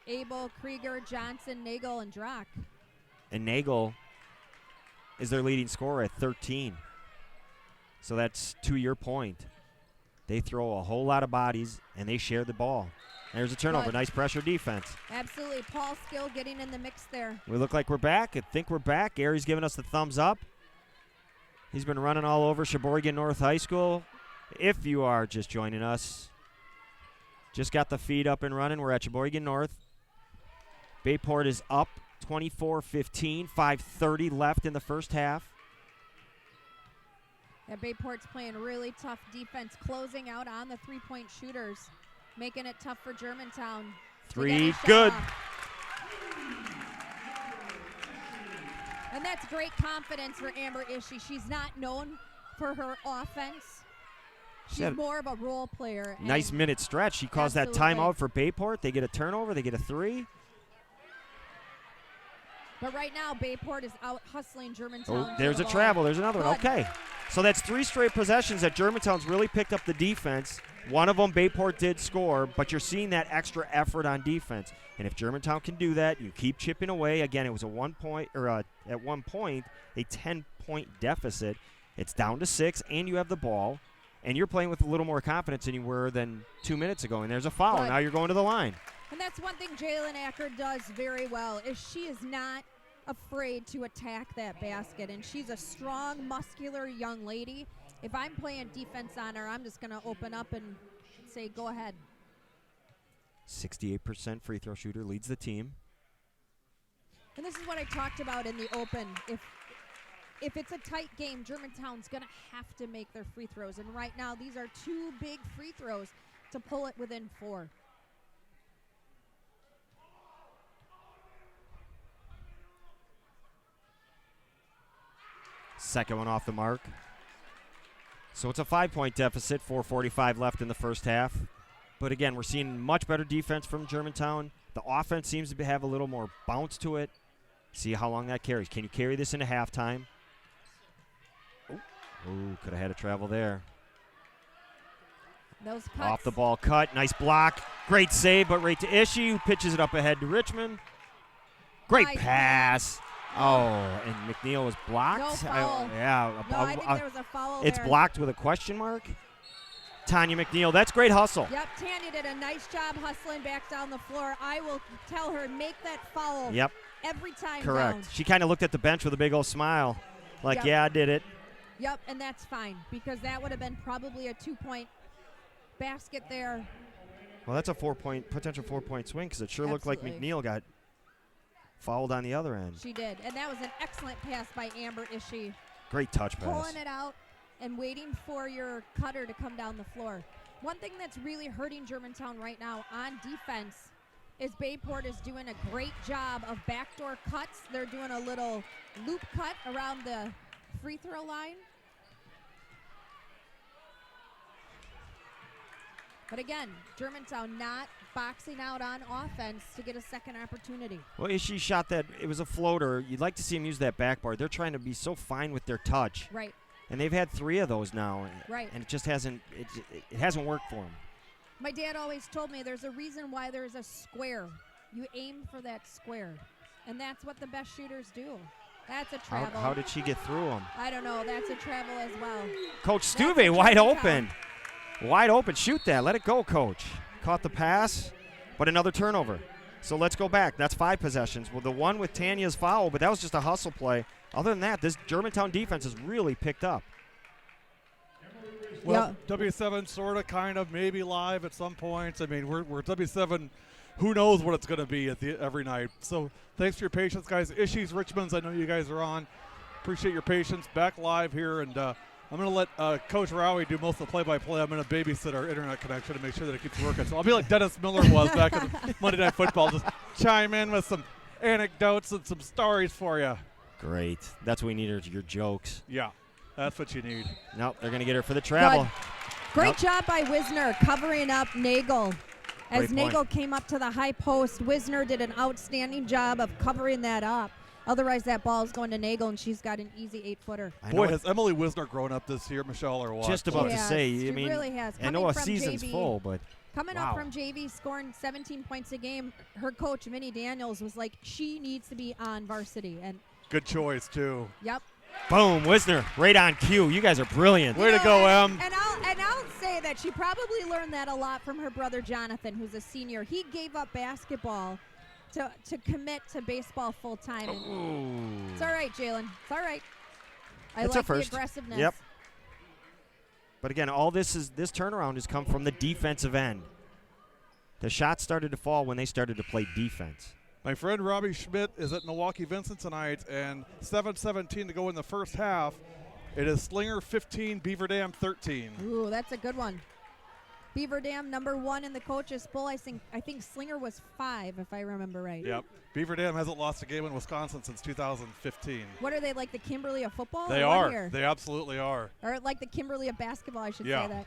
Abel, Krieger, Johnson, Nagel, and Drock. And Nagel is their leading scorer at 13. So that's, to your point, they throw a whole lot of bodies, and they share the ball. There's a turnover. Good. Nice pressure defense. Absolutely. Paul Skill getting in the mix there. We look like we're back. I think we're back. Gary's giving us the thumbs up. He's been running all over Sheboygan North High School. If you are just joining us, just got the feed up and running. We're at Sheboygan North. Bayport is up 24-15, 5:30 left in the first half. Yeah, Bayport's playing really tough defense, closing out on the three-point shooters, making it tough for Germantown. Three, good. And that's great confidence for Amber Ishii. She's not known for her offense. She's more of a role player. Nice minute stretch. She calls that timeout for Bayport. They get a turnover. They get a three. But right now, Bayport is out hustling Germantown. Oh, there's a travel. There's another one. Okay. So that's 3 straight possessions that Germantown's really picked up the defense. One of them, Bayport did score, but you're seeing that extra effort on defense. And if Germantown can do that, you keep chipping away. Again, it was at one point, a 10-point deficit. It's down to 6, and you have the ball, and you're playing with a little more confidence than you were than 2 minutes ago. And there's a foul. Now you're going to the line. And that's one thing Jalen Acker does very well, is she is not afraid to attack that basket. And she's a strong, muscular young lady. If I'm playing defense on her, I'm just going to open up and say, go ahead. 68% free throw shooter, leads the team. And this is what I talked about in the open. If it's a tight game, Germantown's going to have to make their free throws. And right now, these are 2 big free throws to pull it within 4. Second one off the mark. So it's a 5-point deficit, 4:45 left in the first half. But again, we're seeing much better defense from Germantown. The offense seems to have a little more bounce to it. See how long that carries. Can you carry this into halftime? Oh, could have had a travel there. Those cuts. Off the ball cut. Nice block. Great save, but right to Ishii, who pitches it up ahead to Richmond. Great pass. Oh, and McNeil was blocked. No foul. I think there was a foul It's there. blocked with a question mark. Tanya McNeil, that's great hustle. Yep, Tanya did a nice job hustling back down the floor. I will tell her, make that foul every time. Correct. Down. She kind of looked at the bench with a big old smile. Like, Yep. yeah, I did it. Yep, and that's fine because that would have been probably a 2-point basket there. Well, that's a potential 4-point swing because it sure looked like McNeil got fouled on the other end. She did, and that was an excellent pass by Amber Ishii. Great touch pass. Pulling it out and waiting for your cutter to come down the floor. One thing that's really hurting Germantown right now on defense is Bayport is doing a great job of backdoor cuts. They're doing a little loop cut around the free throw line. But again, Germantown not boxing out on offense to get a second opportunity. Well, Ishii shot that. It was a floater. You'd like to see him use that backboard. They're trying to be so fine with their touch. Right. And they've had 3 of those now. Right. And it just hasn't worked for them. My dad always told me there's a reason why there's a square. You aim for that square. And that's what the best shooters do. That's a travel. How did she get through them? I don't know. That's a travel as well. Coach Stuve, wide open. Wide open. Shoot that. Let it go, Coach. Caught the pass, but another turnover. So let's go back. That's 5 possessions. Well, the one with Tanya's foul, but that was just a hustle play. Other than that, this Germantown defense has really picked up. Well, W7 sort of, kind of, maybe live at some points. I mean, we're W7. Who knows what it's going to be every night. So thanks for your patience, guys. Ishii's, Richmond's, I know you guys are on. Appreciate your patience. Back live here, and I'm going to let Coach Rowie do most of the play-by-play. I'm going to babysit our internet connection to make sure that it keeps working. So I'll be like Dennis Miller was back in Monday Night Football. Just chime in with some anecdotes and some stories for you. Great. That's what we need, are your jokes. Yeah, that's what you need. Nope, they're going to get her for the travel. Great job by Wisner covering up Nagel. As Nagel came up to the high post, Wisner did an outstanding job of covering that up. Otherwise, that ball is going to Nagel, and she's got an easy 8-footer. Boy, has Emily Wisner grown up this year, Michelle, or what? Just about to say. She I mean, really has. I know a season's full, but Coming Wow. up from JV, scoring 17 points a game, her coach, Vinnie Daniels, was like, she needs to be on varsity. And Good choice, too. yep. Boom, Wisner, right on cue. You guys are brilliant. Way to go, Em. And I'll say that she probably learned that a lot from her brother Jonathan, who's a senior. He gave up basketball to commit to baseball full time. Ooh. It's all right, Jalen. It's all right. I That's a like the first. aggressiveness. Yep. But again, all this turnaround has come from the defensive end. The shots started to fall when they started to play defense. My friend Robbie Schmidt is at Milwaukee Vincent tonight, and 7:17 to go in the first half. It is Slinger 15, Beaver Dam 13. Ooh, that's a good one. Beaver Dam #1 in the coaches poll. I think Slinger was 5, if I remember right. Yep. Beaver Dam hasn't lost a game in Wisconsin since 2015. What are they, like the Kimberly of football? They or what are. here? They absolutely are. Or like the Kimberly of basketball, I should Yeah. say that.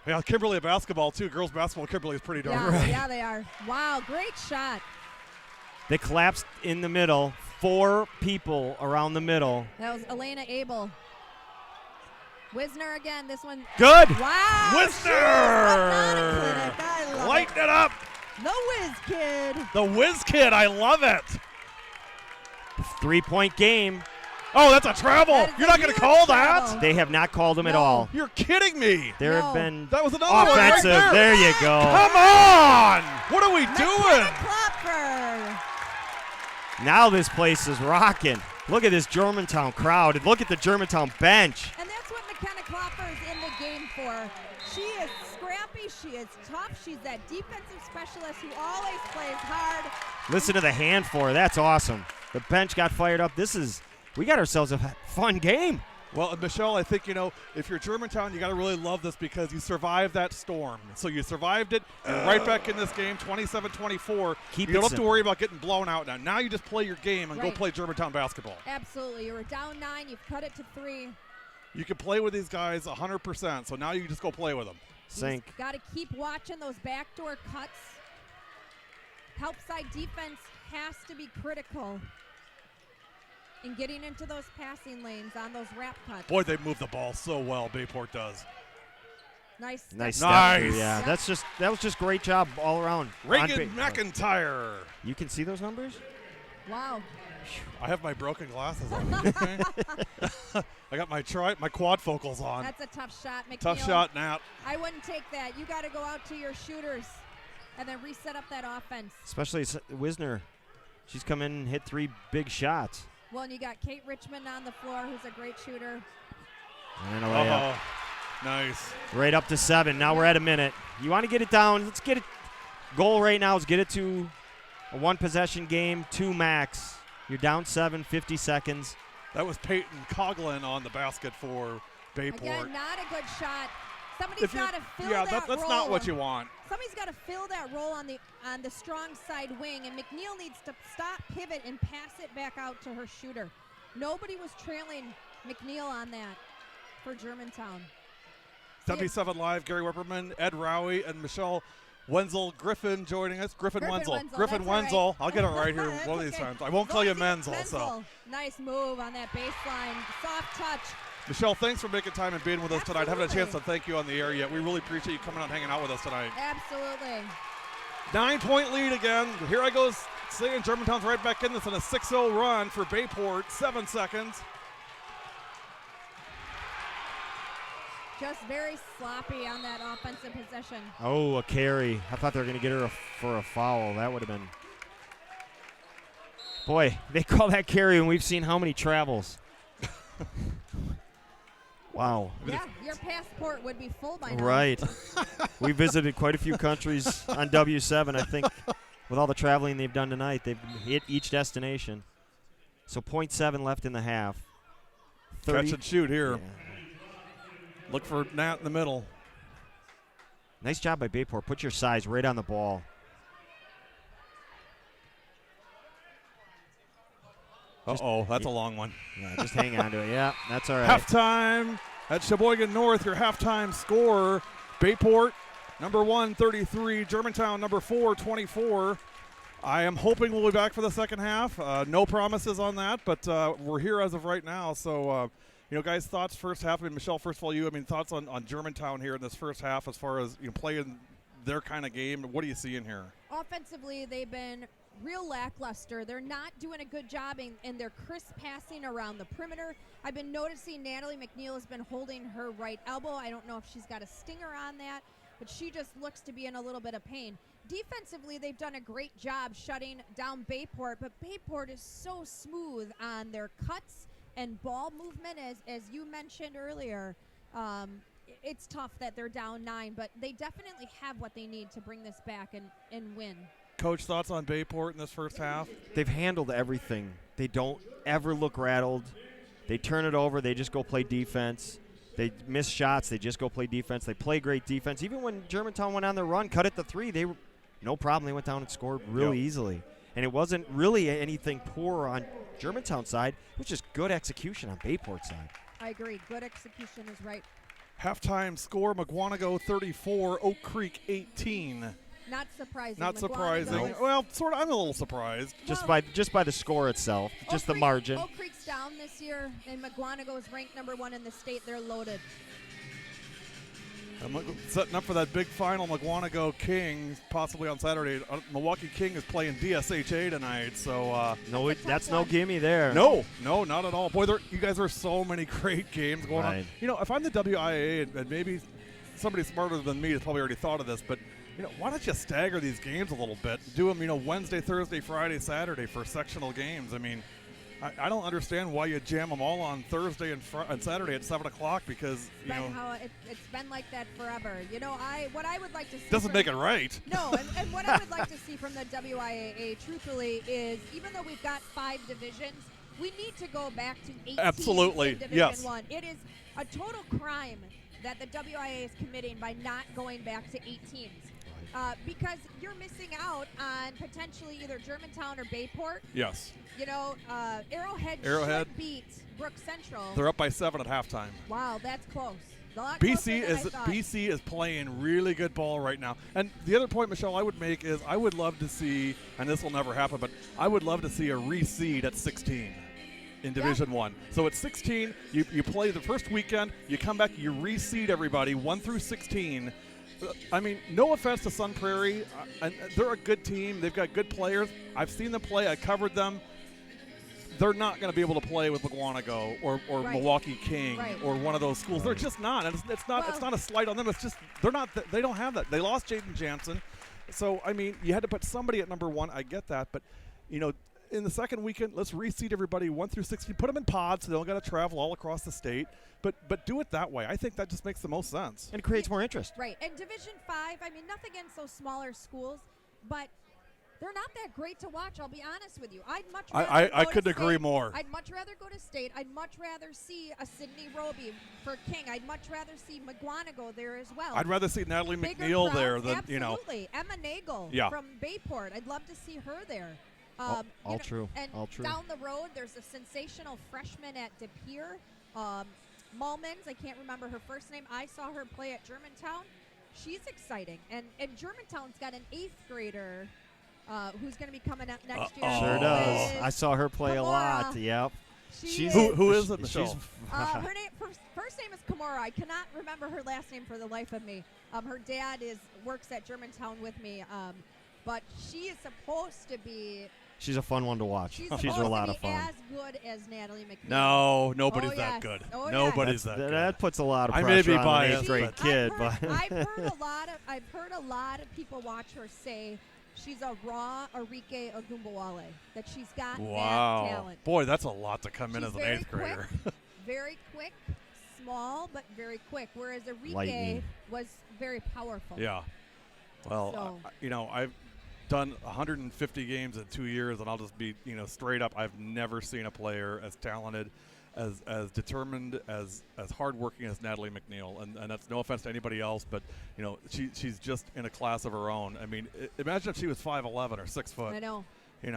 Yeah, Kimberly of basketball, too. Girls basketball, Kimberly is pretty darn Yeah, good. yeah, they are. Wow, great shot. They collapsed in the middle. 4 people around the middle. That was Elena Abel. Wisner again. This one. Good. Wow. Wisner! I love Lighten it up. it. The Whiz Kid. The Whiz Kid, I love it. 3-point game. Oh, that's a travel. That is You're a not going to huge call travel. that? They have not called him at No. all. You're kidding me. There No. have been That was another one right offensive. there. There you go. Come on. What are we doing? McKenna Klopfer. Now this place is rocking. Look at this Germantown crowd. And look at the Germantown bench. And that's what McKenna Klopfer is in the game for. She is scrappy. She is tough. She's that defensive specialist who always plays hard. Listen to the hand for her. That's awesome. The bench got fired up. We got ourselves a fun game. Well, Michelle, I think, if you're Germantown, you got to really love this because you survived that storm. So you survived it. You're right back in this game, 27-24. Keep you don't it have to simple. worry about getting blown out now. Now you just play your game and go Right. play Germantown basketball. Absolutely. You were down 9. You've cut it to 3. You can play with these guys 100%. So now you just go play with them. Sink. Got to keep watching those backdoor cuts. Help side defense has to be critical in getting into those passing lanes on those wrap cuts. Boy, they move the ball so well, Bayport does. Nice. Nice step. step. Nice. Yeah, Yep. that was just great job all around. Reagan McIntyre. You can see those numbers? Wow. I have my broken glasses on. Okay. I got my quadfocals on. That's a tough shot, McNeil. Tough shot, Nat. I wouldn't take that. You got to go out to your shooters and then reset up that offense. Especially Wisner. She's come in and hit 3 big shots. Well, and you got Kate Richmond on the floor, who's a great shooter. And a layup. Nice. Right up to 7. Now we're at a minute. You want to get it down. Let's get it. Goal right now is get it to a 1-possession game, 2 max. You're down 7, 50 seconds. That was Peyton Coughlin on the basket for Bayport. Again, not a good shot. Somebody's got to fill yeah, that that's role. not what you want. Somebody's got to fill that role on the strong side wing, and McNeil needs to stop, pivot, and pass it back out to her shooter. Nobody was trailing McNeil on that for Germantown. 77 Live, Gary Wipperman, Ed Rowie, and Michelle Wenzel Griffin joining us. Griffin Wenzel. Griffin that's Wenzel. all right. I'll get it right here That's one of these okay. times. I won't call you Menzel. So, Menzel. Nice move on that baseline. Soft touch. Michelle, thanks for making time and being with us tonight. Haven't had a chance to Absolutely. thank you on the air yet. We really appreciate you coming out and hanging out with us tonight. Absolutely. 9-point lead again. Here I go saying Germantown's right back in this in a 6-0 run for Bayport. 7 seconds. Just very sloppy on that offensive possession. Oh, a carry. I thought they were going to get her for a foul. That would have been. Boy, they call that carry, and we've seen how many travels. Wow. Yeah, your passport would be full by now. Right. We visited quite a few countries on W7. I think with all the traveling they've done tonight, they've hit each destination. So 0.7 left in the half. 30 Catch and shoot here. Yeah. Look for Nat in the middle. Nice job by Bayport. Put your size right on the ball. Uh-oh, that's a long one. Yeah, just hang on to it. Yeah, that's all right. Halftime at Sheboygan North, your halftime score. Bayport, number 1, 33. Germantown, number 4, 24. I am hoping we'll be back for the second half. No promises on that, but we're here as of right now. So, guys, thoughts first half. I mean, Michelle, first of all, thoughts on Germantown here in this first half as far as playing their kind of game? What are you seeing here? Offensively, they've been real lackluster. They're not doing a good job in their crisp passing around the perimeter. I've been noticing Natalie McNeil has been holding her right elbow. I don't know if she's got a stinger on that, but she just looks to be in a little bit of pain. Defensively, they've done a great job shutting down Bayport, but Bayport is so smooth on their cuts and ball movement, as you mentioned earlier. It's tough that they're down 9, but they definitely have what they need to bring this back and win. Coach, thoughts on Bayport in this first half? They've handled everything. They don't ever look rattled. They turn it over. They just go play defense. They miss shots. They just go play defense. They play great defense. Even when Germantown went on their run, cut at the 3, they were no problem. They went down and scored really easily. And it wasn't really anything poor on Germantown's side. It was just good execution on Bayport's side. I agree. Good execution is right. Halftime score, McGuanago 34, Oak Creek 18. Not surprising. Not surprising. McGuanago is- Well, sort of. I'm a little surprised. Just by the score itself, just the margin. Oak Creek's down this year, and McGuanago is ranked number 1 in the state. They're loaded. Setting up for that big final, McGuanago King, possibly on Saturday. Milwaukee King is playing DSHA tonight, so No, that's no one. gimme there. no, not at all. Boy, you guys are so many great games going on. Right. You know, if I'm the WIAA, and maybe somebody smarter than me has probably already thought of this, but why don't you stagger these games a little bit? Do them, Wednesday, Thursday, Friday, Saturday for sectional games. I mean, I don't understand why you jam them all on Thursday and Saturday at 7 o'clock because, It's been like that forever. What I would like to see doesn't make it right. No, and what I would like to see from the WIAA, truthfully, is even though we've got 5 divisions, we need to go back to 8 Absolutely, in Division yes. 1. It is a total crime that the WIAA is committing by not going back to 8 teams. Because you're missing out on potentially either Germantown or Bayport. Yes. Arrowhead should beat Brook Central. They're up by 7 at halftime. Wow, that's close. A lot closer than I thought. BC is playing really good ball right now. And the other point, Michelle, I would make is I would love to see, and this will never happen, but I would love to see a reseed at 16 in Division 1. So at 16, you play the first weekend, you come back, you reseed everybody 1 through 16. I mean, no offense to Sun Prairie, and they're a good team. They've got good players. I've seen them play. I covered them. They're not going to be able to play with McGuanago or Right. Milwaukee King Right. or one of those schools. They're just not. And it's not a slight on them. It's just they're not. They don't have that. They lost Jaden Jansen, so I mean, you had to put somebody at number 1. I get that, but in the second weekend, let's reseed everybody 1 through 16. Put them in pods so they don't got to travel all across the state. But do it that way. I think that just makes the most sense. And it creates more interest. Right. And Division 5, I mean, nothing against those smaller schools, but they're not that great to watch, I'll be honest with you. I'd much rather I go to couldn't agree state. more. I'd much rather go to state. I'd much rather see a Sydney Roby for King. I'd much rather see McGuanago there as well. I'd rather see Natalie Bigger McNeil crowd, there than absolutely. Emma Nagel Yeah. from Bayport. I'd love to see her there. All true. And All true. down the road, there's a sensational freshman at De Pere, Mulmans. I can't remember her first name. I saw her play at Germantown. She's exciting. And Germantown's got an 8th grader who's going to be coming up next year. Sure does. With I saw her play a lot. Kimura. Yep. She Who is it, she's- Michelle? her name first name is Kimura. I cannot remember her last name for the life of me. Her dad works at Germantown with me, but she is supposed to be. She's a fun one to watch. She's She's supposed a lot to of be fun. as good as Natalie McNeil. No, nobody's Oh, that yes. good. Oh, yes. Nobody's that good. That puts a lot of I pressure may be on biased, an 8th grade but- kid, I've but heard a lot of people watch her say she's a raw Enrique Ogumbawale, that she's got Wow. that talent. Boy, that's a lot to come in She's as an very 8th grader. Very quick, small, but very quick, whereas Enrique Lightning. was very powerful. Yeah. Well, So- I've done 150 games in 2 years, and I'll just be, straight up. I've never seen a player as talented, as determined, as hardworking as Natalie McNeil. And that's no offense to anybody else, but she's just in a class of her own. I mean, imagine if she was 5'11" or 6 foot. I know.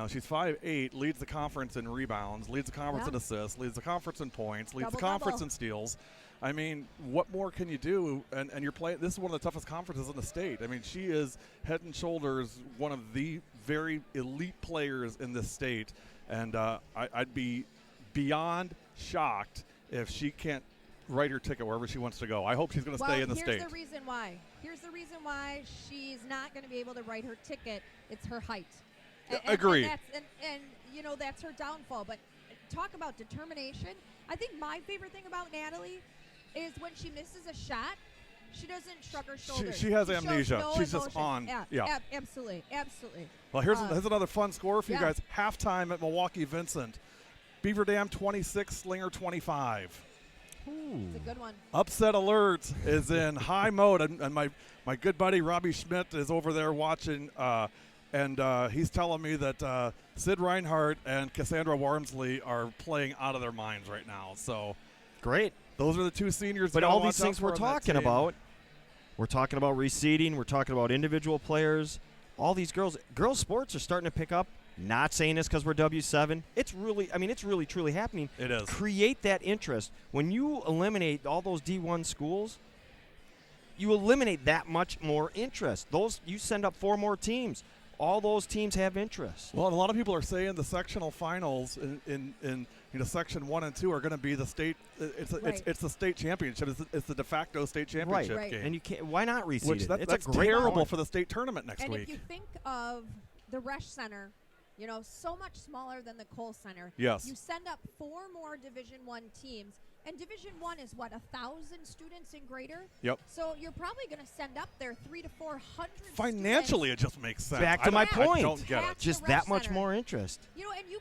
She's 5'8", leads the conference in rebounds, leads the conference Yeah. in assists, leads the conference in points, leads the Double-double. conference in steals. I mean, what more can you do? And you're playing. This is one of the toughest conferences in the state. I mean, she is head and shoulders one of the very elite players in this state. And I'd be beyond shocked if she can't write her ticket wherever she wants to go. I hope she's going to stay in the state. Here's the reason why. Here's the reason why she's not going to be able to write her ticket. It's her height. Agreed. And that's her downfall. But talk about determination. I think my favorite thing about Natalie is when she misses a shot, she doesn't shrug her shoulders. She has shows amnesia. no She's emotion. just on. Yeah. Absolutely. Well, here's another fun score for you yeah. guys. Halftime at Milwaukee Vincent. Beaver Dam 26, Slinger 25. It's a good one. Upset alert is in high mode, and my good buddy Robbie Schmidt is over there watching, and he's telling me that Sid Reinhardt and Cassandra Wormsley are playing out of their minds right now. So Great. those are the two seniors. But to all watch these out things for we're on that talking team. about, we're talking about reseeding, we're talking about individual players. All these girls sports are starting to pick up. Not saying this because we're W7. It's really truly happening. It is. Create that interest. When you eliminate all those D1 schools, you eliminate that much more interest. You send up 4 more teams. All those teams have interest. Well, and a lot of people are saying the sectional finals in section 1 and 2 are going to be the state. It's the state championship. It's the de facto state championship Right. game. And you can't. Why not reseed Which it? that's a great terrible point. for the state tournament next And week. if you think of the Resch Center, so much smaller than the Cole Center. Yes. You send up 4 more Division I teams, and Division I is 1,000 students and greater. Yep. So you're probably going to send up there 300 to 400. Financially, it just makes sense. Back to my I point. don't get it. That's Just the that Resch much Center. more interest. And you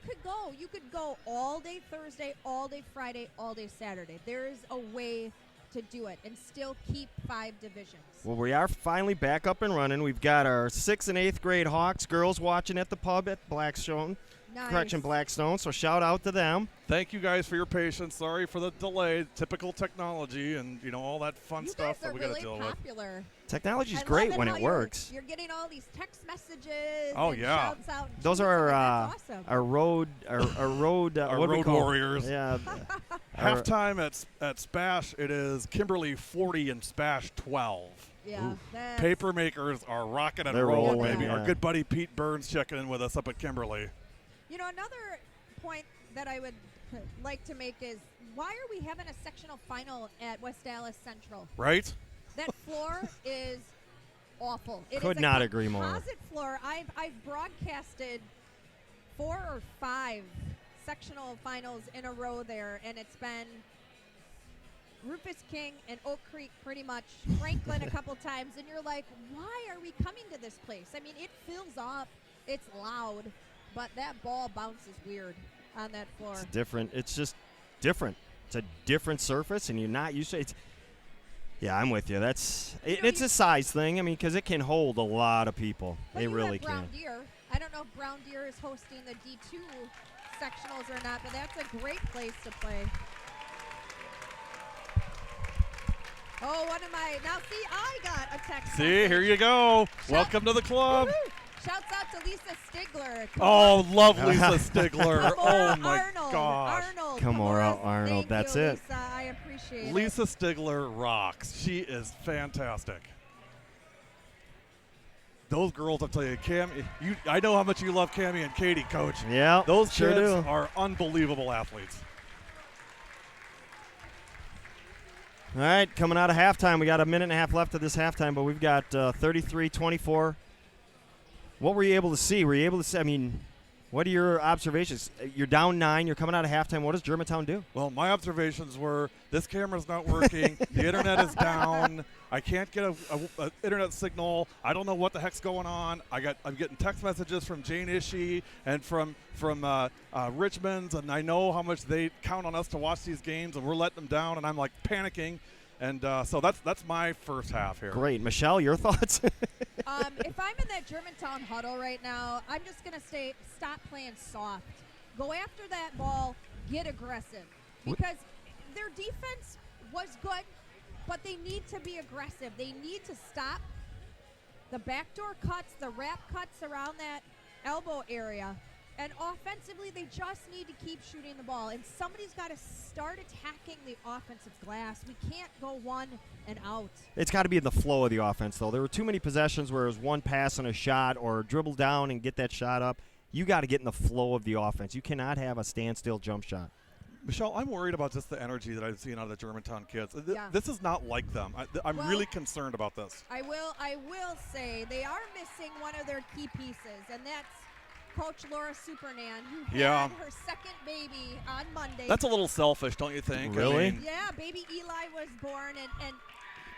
could go all day Thursday, all day Friday, all day Saturday. There is a way to do it and still keep 5 divisions. Well, we are finally back up and running. We've got our 6th and 8th grade Hawks girls watching at the pub at Blackstone. Nice. Correction, Blackstone. So shout out to them. Thank you guys for your patience. Sorry for the delay. Typical technology and all that fun You stuff guys that are we got to really deal with. popular. Technology's I great love when how it works. You're getting all these text messages. Oh, and yeah. Shouts out and Those tweets. are That's awesome. our road Our what do we road call it? warriors. Yeah. Halftime at Spash, it is Kimberly 40 and Spash 12. Yeah. that's- Paper makers are rocking and They're rolling, rolling, baby. yeah. Our good buddy Pete Burns checking in with us up at Kimberly. Another point that I would like to make is, why are we having a sectional final at West Dallas Central? Right? That floor is awful. It Could is a not agree more. composite floor. I've broadcasted 4 or 5 sectional finals in a row there, and it's been Rufus King and Oak Creek pretty much, Franklin a couple times, and you're like, why are we coming to this place? I mean, it fills up, it's loud, but that ball bounces weird on that floor. It's different. It's just different. It's a different surface, and you're not used to it. Yeah, I'm with you. It's a size thing. I mean, because it can hold a lot of people. But It you really have Brown can. Deer. I don't know if Brown Deer is hosting the D2 sectionals or not, but that's a great place to play. Oh, now see, I got a text See, message. here you go. Welcome to the club. Woo-hoo. Shouts out to Lisa Stigler. Oh, love Lisa Stigler. Oh, Kamora my Arnold. gosh. Arnold. Kamora Kamora, Arnold, thank that's you, it. Lisa. I appreciate it. Lisa Stigler rocks. She is fantastic. Those girls, I'll tell you, I know how much you love Cammie and Katie, Coach. Yeah, Those sure kids do. are unbelievable athletes. All right, coming out of halftime, we got a minute and a half left of this halftime, but we've got 33-24. What were you able to see? Were you able to see? I mean, what are your observations? You're down 9. You're coming out of halftime. What does Germantown do? Well, my observations were this camera's not working. The internet is down. I can't get a internet signal. I don't know what the heck's going on. I'm getting text messages from Jane Ishii and from Richmond's, and I know how much they count on us to watch these games, and we're letting them down, and I'm like panicking. And so that's my first half here. Great. Michelle, your thoughts? If I'm in that Germantown huddle right now, I'm just going to say stop playing soft. Go after that ball. Get aggressive. Because their defense was good, but they need to be aggressive. They need to stop the backdoor cuts, the wrap cuts around that elbow area. And offensively, they just need to keep shooting the ball. And somebody's got to start attacking the offensive glass. We can't go one and out. It's got to be in the flow of the offense, though. There were too many possessions where it was one pass and a shot or dribble down and get that shot up. You got to get in the flow of the offense. You cannot have a standstill jump shot. Michelle, I'm worried about just the energy that I've seen out of the Germantown kids. Yeah. This is not like them. I'm Well, really concerned about this. I will say they are missing one of their key pieces, and that's Coach Laura Supernan, who had her second baby on Monday. That's a little selfish, don't you think? Really? I mean, Yeah, baby Eli was born, and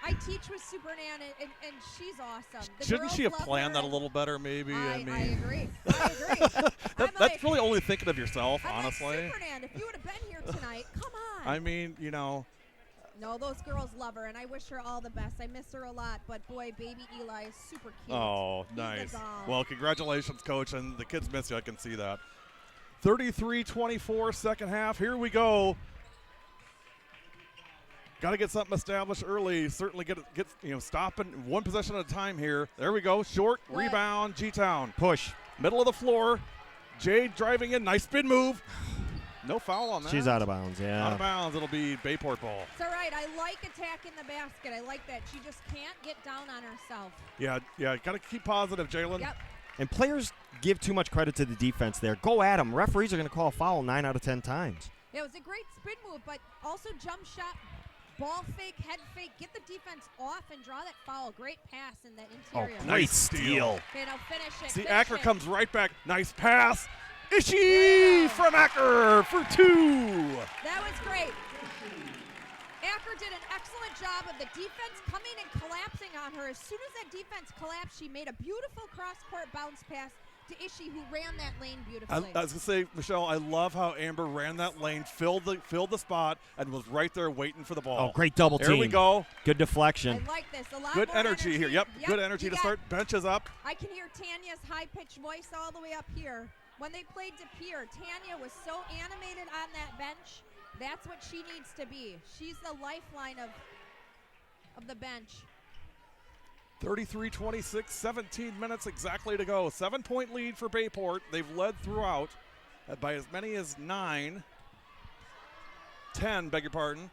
I teach with Supernan, and she's awesome. The shouldn't girls she have love planned her, that a little better, maybe? I mean, agree. I agree. that's really only thinking of yourself, I'm honestly. like, Supernan, if you would have been here tonight, come on. I mean, you know. No, those girls love her, and I wish her all the best. I miss her a lot, but boy, baby Eli is super cute. Oh, He's nice. a doll. Well, congratulations, Coach, and the kids miss you. I can see that. 33-24, second half. Here we go. Got to get something established early. Certainly get stopping one possession at a time here. There we go. Short Good. rebound. G-Town. Push. Middle of the floor. Jade driving in. Nice spin move. No foul on that. She's out of bounds, yeah. Out of bounds. It'll be Bayport ball. It's all right. I like attacking the basket. I like that. She just can't get down on herself. Yeah. Got to keep positive, Jalen. Yep. And players give too much credit to the defense there. Go at them. Referees are going to call a foul 9 out of 10 times. Yeah, it was a great spin move, but also jump shot, ball fake, head fake. Get the defense off and draw that foul. Great pass in that interior. Oh, Nice great steal. steal. Okay, now finish it. See, finish Acker it. comes right back. Nice pass. Ishii from Acker for 2. That was great. Acker did an excellent job of the defense coming and collapsing on her. As soon as that defense collapsed, she made a beautiful cross-court bounce pass to Ishii, who ran that lane I beautifully. was going to say, Michelle, I love how Amber ran that lane, filled the spot, and was right there waiting for the ball. Oh, great double team. There we go. Good deflection. I like this. A lot Good more energy here. Yep, good energy you to got- start. Benches up. I can hear Tanya's high-pitched voice all the way up here. When they played De Pere, Tanya was so animated on that bench. That's what she needs to be. She's the lifeline of the bench. 33-26, 17 minutes exactly to go. 7-point lead for Bayport. They've led throughout by as many as 10, beg your pardon.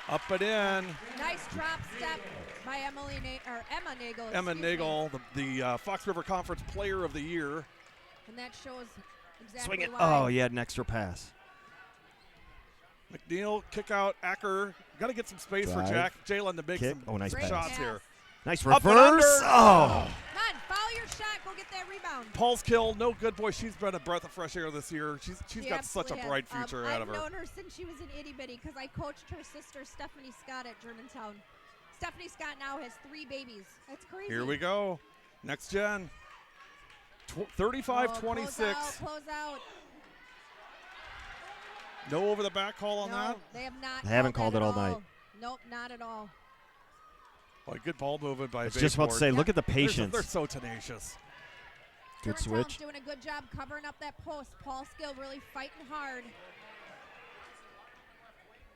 Up and in. Nice drop step by Emma Nagel. Emma excuse me. Nagel, the Fox River Conference Player of the Year. And that shows exactly Swing it. why. Oh, he had an extra pass. McNeil, kick out, Acker. Got to get some space for Drive. Jalen to make Kick. some Oh, nice Great shots pass. here. Nice Up and reverse. under. Oh. Come on, foul your shot. Go get that rebound. Paul's kill, no good. Boy, she's been a breath of fresh air this year. She's She got such a absolutely bright has. future ahead of I've her. known her since she was an itty bitty because I coached her sister Stephanie Scott at Germantown. Stephanie Scott now has 3 babies. That's crazy. Here we go. Next gen. 35-26. Close out. No over the back call on No, that. they have not. They haven't called called that it all at night. Nope, not at all. Boy, good ball movement by I was just about to say, look at the patience. They're so tenacious. Good Germantown's switch. doing a good job covering up that post. Paul Skill really fighting hard.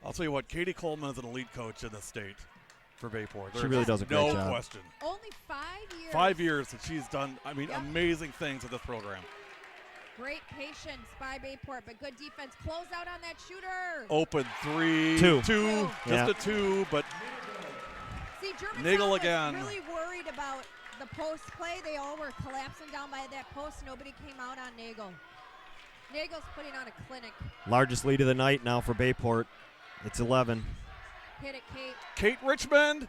I'll tell you what, Katie Coleman is an elite coach in the state for Bayport. She really does a great no job. question. Only 5 years. 5 years that she's done, Yep. amazing things with this program. Great patience by Bayport, but good defense. Close out on that shooter. Open 3. Two. Just Yeah. a 2, but See, Germantown Nagel was again. really worried about the post play. They all were collapsing down by that post. Nobody came out on Nagel. Nagel's putting on a clinic. Largest lead of the night now for Bayport. It's 11. Hit it, Kate. Kate Richmond,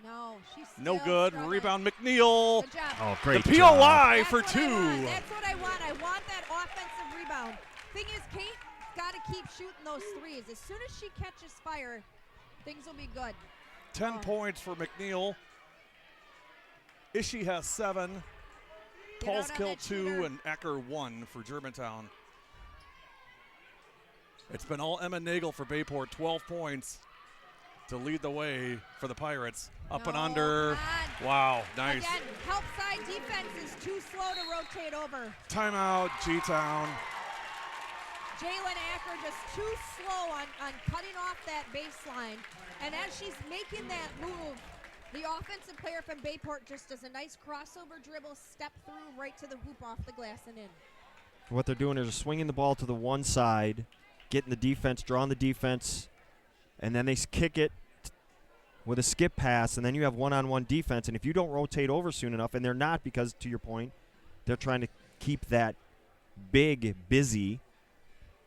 No, she's no still good. struggling. Rebound McNeil. Good job. Oh, great the job. POI That's for what I 2. want. That's what I want. I want that offensive rebound. Thing is, Kate got to keep shooting those threes. As soon as she catches fire, things will be good. 10 Oh. points for McNeil. Ishii has 7. Get Paul's out on kill that 2 shooter. and Acker 1 for Germantown. It's been all Emma Nagel for Bayport, 12 points to lead the way for the Pirates. Up and No, under. God. Wow, nice. Again, help side defense is too slow to rotate over. Timeout, G-Town. Jalen Acker just too slow on cutting off that baseline. And as she's making that move, the offensive player from Bayport just does a nice crossover dribble, step through right to the hoop off the glass and in. What they're doing is swinging the ball to the one side, getting the defense, drawing the defense, and then they kick it with a skip pass, and then you have one-on-one defense. And if you don't rotate over soon enough, and they're not because, to your point, they're trying to keep that big busy,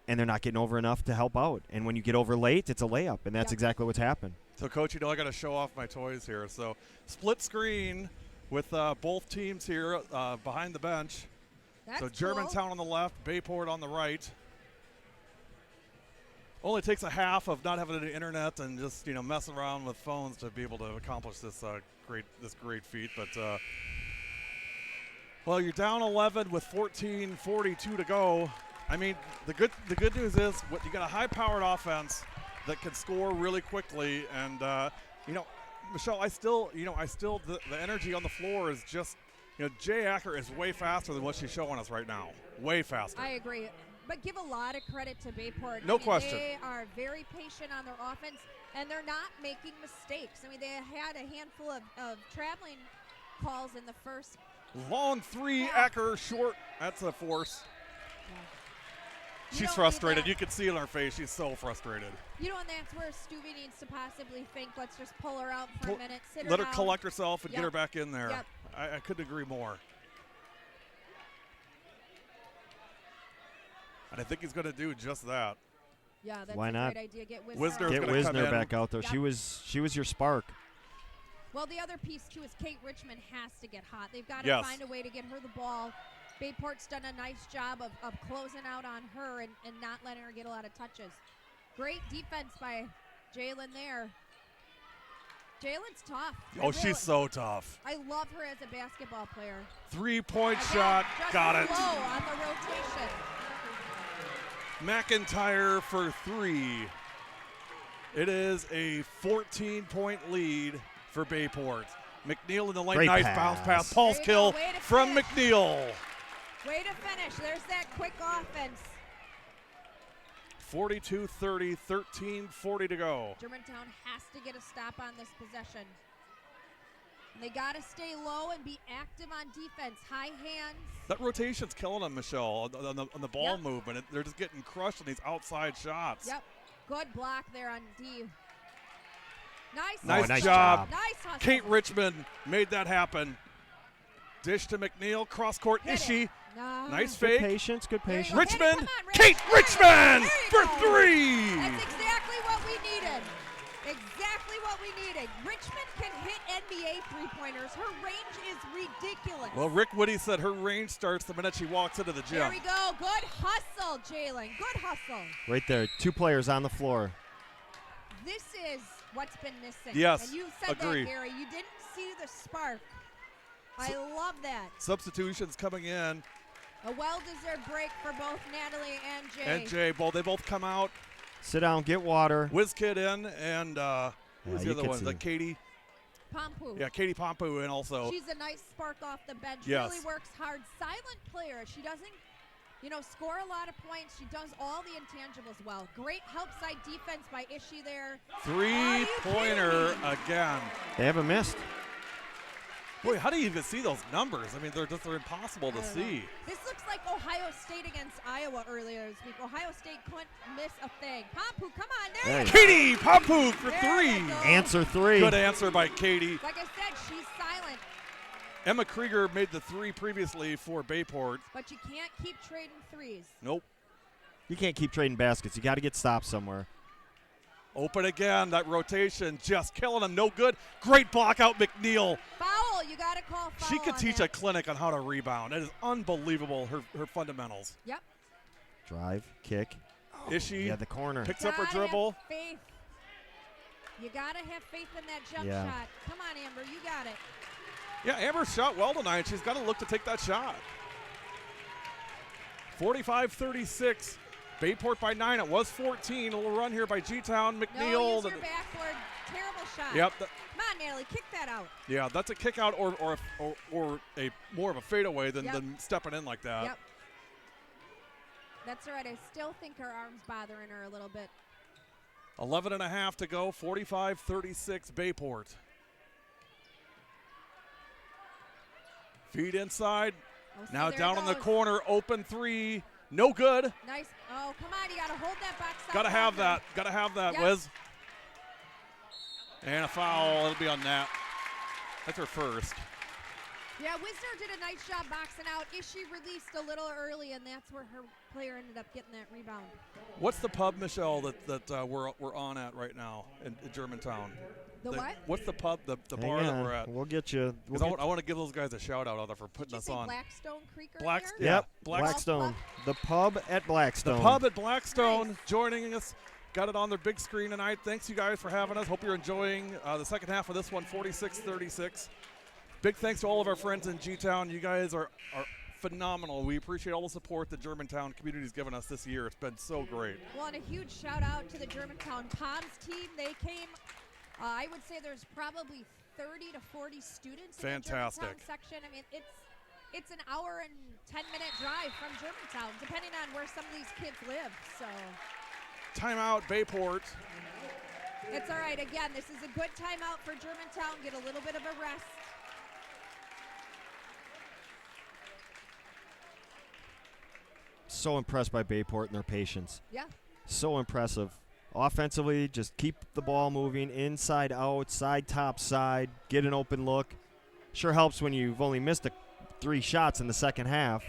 and they're not getting over enough to help out. And when you get over late, it's a layup, and that's exactly what's happened. So, Coach, I got to show off my toys here. So, split screen with both teams here behind the bench. That's so, cool. Germantown on the left, Bayport on the right. Only takes a half of not having the internet and just messing around with phones to be able to accomplish this great feat. But well, you're down 11 with 14:42 to go. I mean, the good news is you got a high-powered offense that can score really quickly, and Michelle, the energy on the floor is just, Jay Acker is way faster than what she's showing us right now. Way faster. I agree. But give a lot of credit to Bayport. No question. They are very patient on their offense, and they're not making mistakes. I mean, they had a handful of traveling calls in the first. Long three, Yeah. Acker short. That's a force. Yeah. She's frustrated. You can see it on her face. She's so frustrated. And that's where Stuvie needs to possibly think, let's just pull her out for a minute, sit Let her her down. collect herself and get Yep. her back in there. Yep. I couldn't agree more. And I think he's going to do just that. Yeah, that's Why a not? great idea. Get Wisner's Get gonna come Wisner in. back out there. Yep. She was your spark. Well, the other piece, too, is Kate Richmond has to get hot. They've got to Yes. find a way to get her the ball. Bayport's done a nice job of closing out on her and not letting her get a lot of touches. Great defense by Jalen there. Jalen's tough. She's so tough. I love her as a basketball player. 3-point Again, shot. just Got it. slow on the rotation. McIntyre for three. It is a 14-point lead for Bayport. McNeil in the lane. Great Nice pass. bounce pass. Pulse There you kill go. Way to from finish. McNeil. Way to finish. There's that quick offense. 42-30, 13:40 to go. Germantown has to get a stop on this possession. And they got to stay low and be active on defense. High hands. That rotation's killing them, Michelle, on the ball Yep. movement. They're just getting crushed on these outside shots. Yep. Good block there on D. Nice. Nice nice job. job. Nice hustle. Kate Richmond made that happen. Dish to McNeil, cross court. Hit Ishii, it. nice Good fake. patience. Good There you patience. go. Hit it. Richmond, Come on, Kate Rich. Richmond There you for go. three. That's exactly what we needed. Exactly what we needed. Richmond can hit NBA three-pointers. Her range is ridiculous. Well, Rick Woody said her range starts the minute she walks into the gym. There we go. Good hustle, Jalen. Good hustle. Right there. 2 players on the floor. This is what's been missing. Yes, And you said agree. that, Gary. You didn't see the spark. I love that. Substitutions coming in. A well-deserved break for both Natalie and Jay. And Jay, they both come out. Sit down. Get water. WizKid in, and who's the you other can one? see. Like Katie. Pompu. Yeah, Katie Pompu in also. She's a nice spark off the bench. Yes. Really works hard. Silent player. She doesn't, score a lot of points. She does all the intangibles well. Great help side defense by Ishii there. Three-pointer kidding me? again. They haven't missed. Boy, how do you even see those numbers? I mean, they're impossible I to don't know. see. This looks like Ohio State against Iowa earlier this week. Ohio State couldn't miss a thing. Pompu, come on. There There you you go. Katie Pompu for There three. you go. Answer 3. Good answer by Katie. Like I said, she's silent, Emma Krieger made the three previously for Bayport. but you can't keep trading threes. Nope. You can't keep trading baskets. You got to get stopped somewhere. Open again. That rotation just killing them. No good. Great block out McNeil. Foul. You got to call foul. She could on teach that. a clinic on how to rebound. It is unbelievable, her fundamentals. Yep. Drive. Kick. Ishii Yeah, the corner. picks up her Gotta dribble. have faith. You got to have faith in that jump Yeah. shot. Come on, Amber. You got it. Yeah, Amber shot well tonight. She's got to look to take that shot. 45-36. Bayport by 9. It was 14. A little run here by G-Town. No, McNeil. use your backboard. Terrible shot. Yep. Come on, Natalie. Kick that out. Yeah, that's a kick out or a more of a fadeaway than, Yep. than stepping in like that. Yep. That's all right. I still think her arm's bothering her a little bit. 11 and a half to go. 45-36 Bayport. Feed inside. Oh, so Now there down it in the goes. corner. Open three. No good. Nice. Oh, come on. You got to hold that box out. Got to have longer. that. Got to have that, Yep. Wiz. And a foul. It'll be on that. That's her first. Yeah, Wisner did a nice job boxing out. Ishii released a little early, and that's where her player ended up getting that rebound. What's the pub, Michelle, that we're on at right now in Germantown? The what? What's the pub, the Hang bar that on. we're at? We'll get you. 'Cause I want to give those guys a shout out for putting Did you us say on. Blackstone Creek Black- earlier? Yeah, Yep, Black- Blackstone. The pub at Blackstone. The pub at Blackstone Nice. joining us. Got it on their big screen tonight. Thanks, you guys, for having us. Hope you're enjoying the second half of this one, 46-36. Big thanks to all of our friends in G-Town. You guys are phenomenal. We appreciate all the support the Germantown community's given us this year. It's been so great. Well, and a huge shout out to the Germantown Poms team. They came, I would say there's probably 30 to 40 students Fantastic. in the Germantown section. I mean, it's an hour and 10-minute drive from Germantown, depending on where some of these kids live. So Timeout, Bayport. it's all right. Again, this is a good timeout for Germantown. Get a little bit of a rest. So impressed by Bayport and their patience. Yeah. So impressive. Offensively, just keep the ball moving inside out, side top side, get an open look. Sure helps when you've only missed 3 shots in the second half.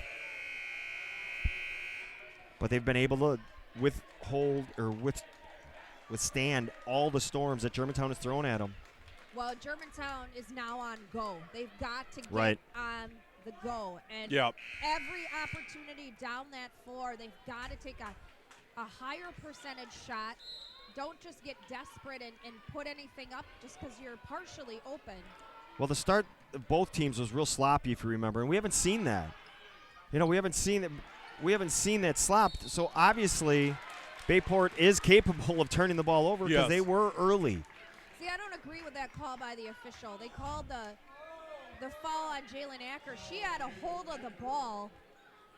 But they've been able to withstand all the storms that Germantown has thrown at them. Well, Germantown is now on go. They've got to get Right. on the go. And Yep. every opportunity down that floor, they've got to take a higher percentage shot. Don't just get desperate and put anything up just because you're partially open. Well, the start of both teams was real sloppy, if you remember, and we haven't seen that. We haven't seen that. We haven't seen that slop. So obviously, Bayport is capable of turning the ball over because Yes. they were early. See, I don't agree with that call by the official. They called the foul on Jalen Acker. She had a hold of the ball,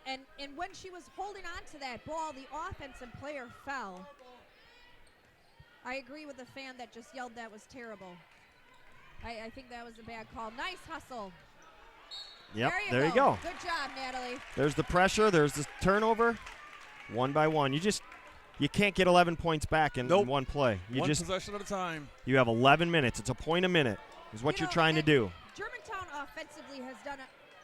and when she was holding on to that ball, the offensive player fell. I agree with the fan that just yelled that was terrible. I think that was a bad call. Nice hustle. Yep, There you go. Good job, Natalie. There's the pressure. There's the turnover. One by one. You can't get 11 points back in Nope. one play. One possession at a time. You have 11 minutes. It's a point a minute is what you're trying to and do. Germantown offensively has done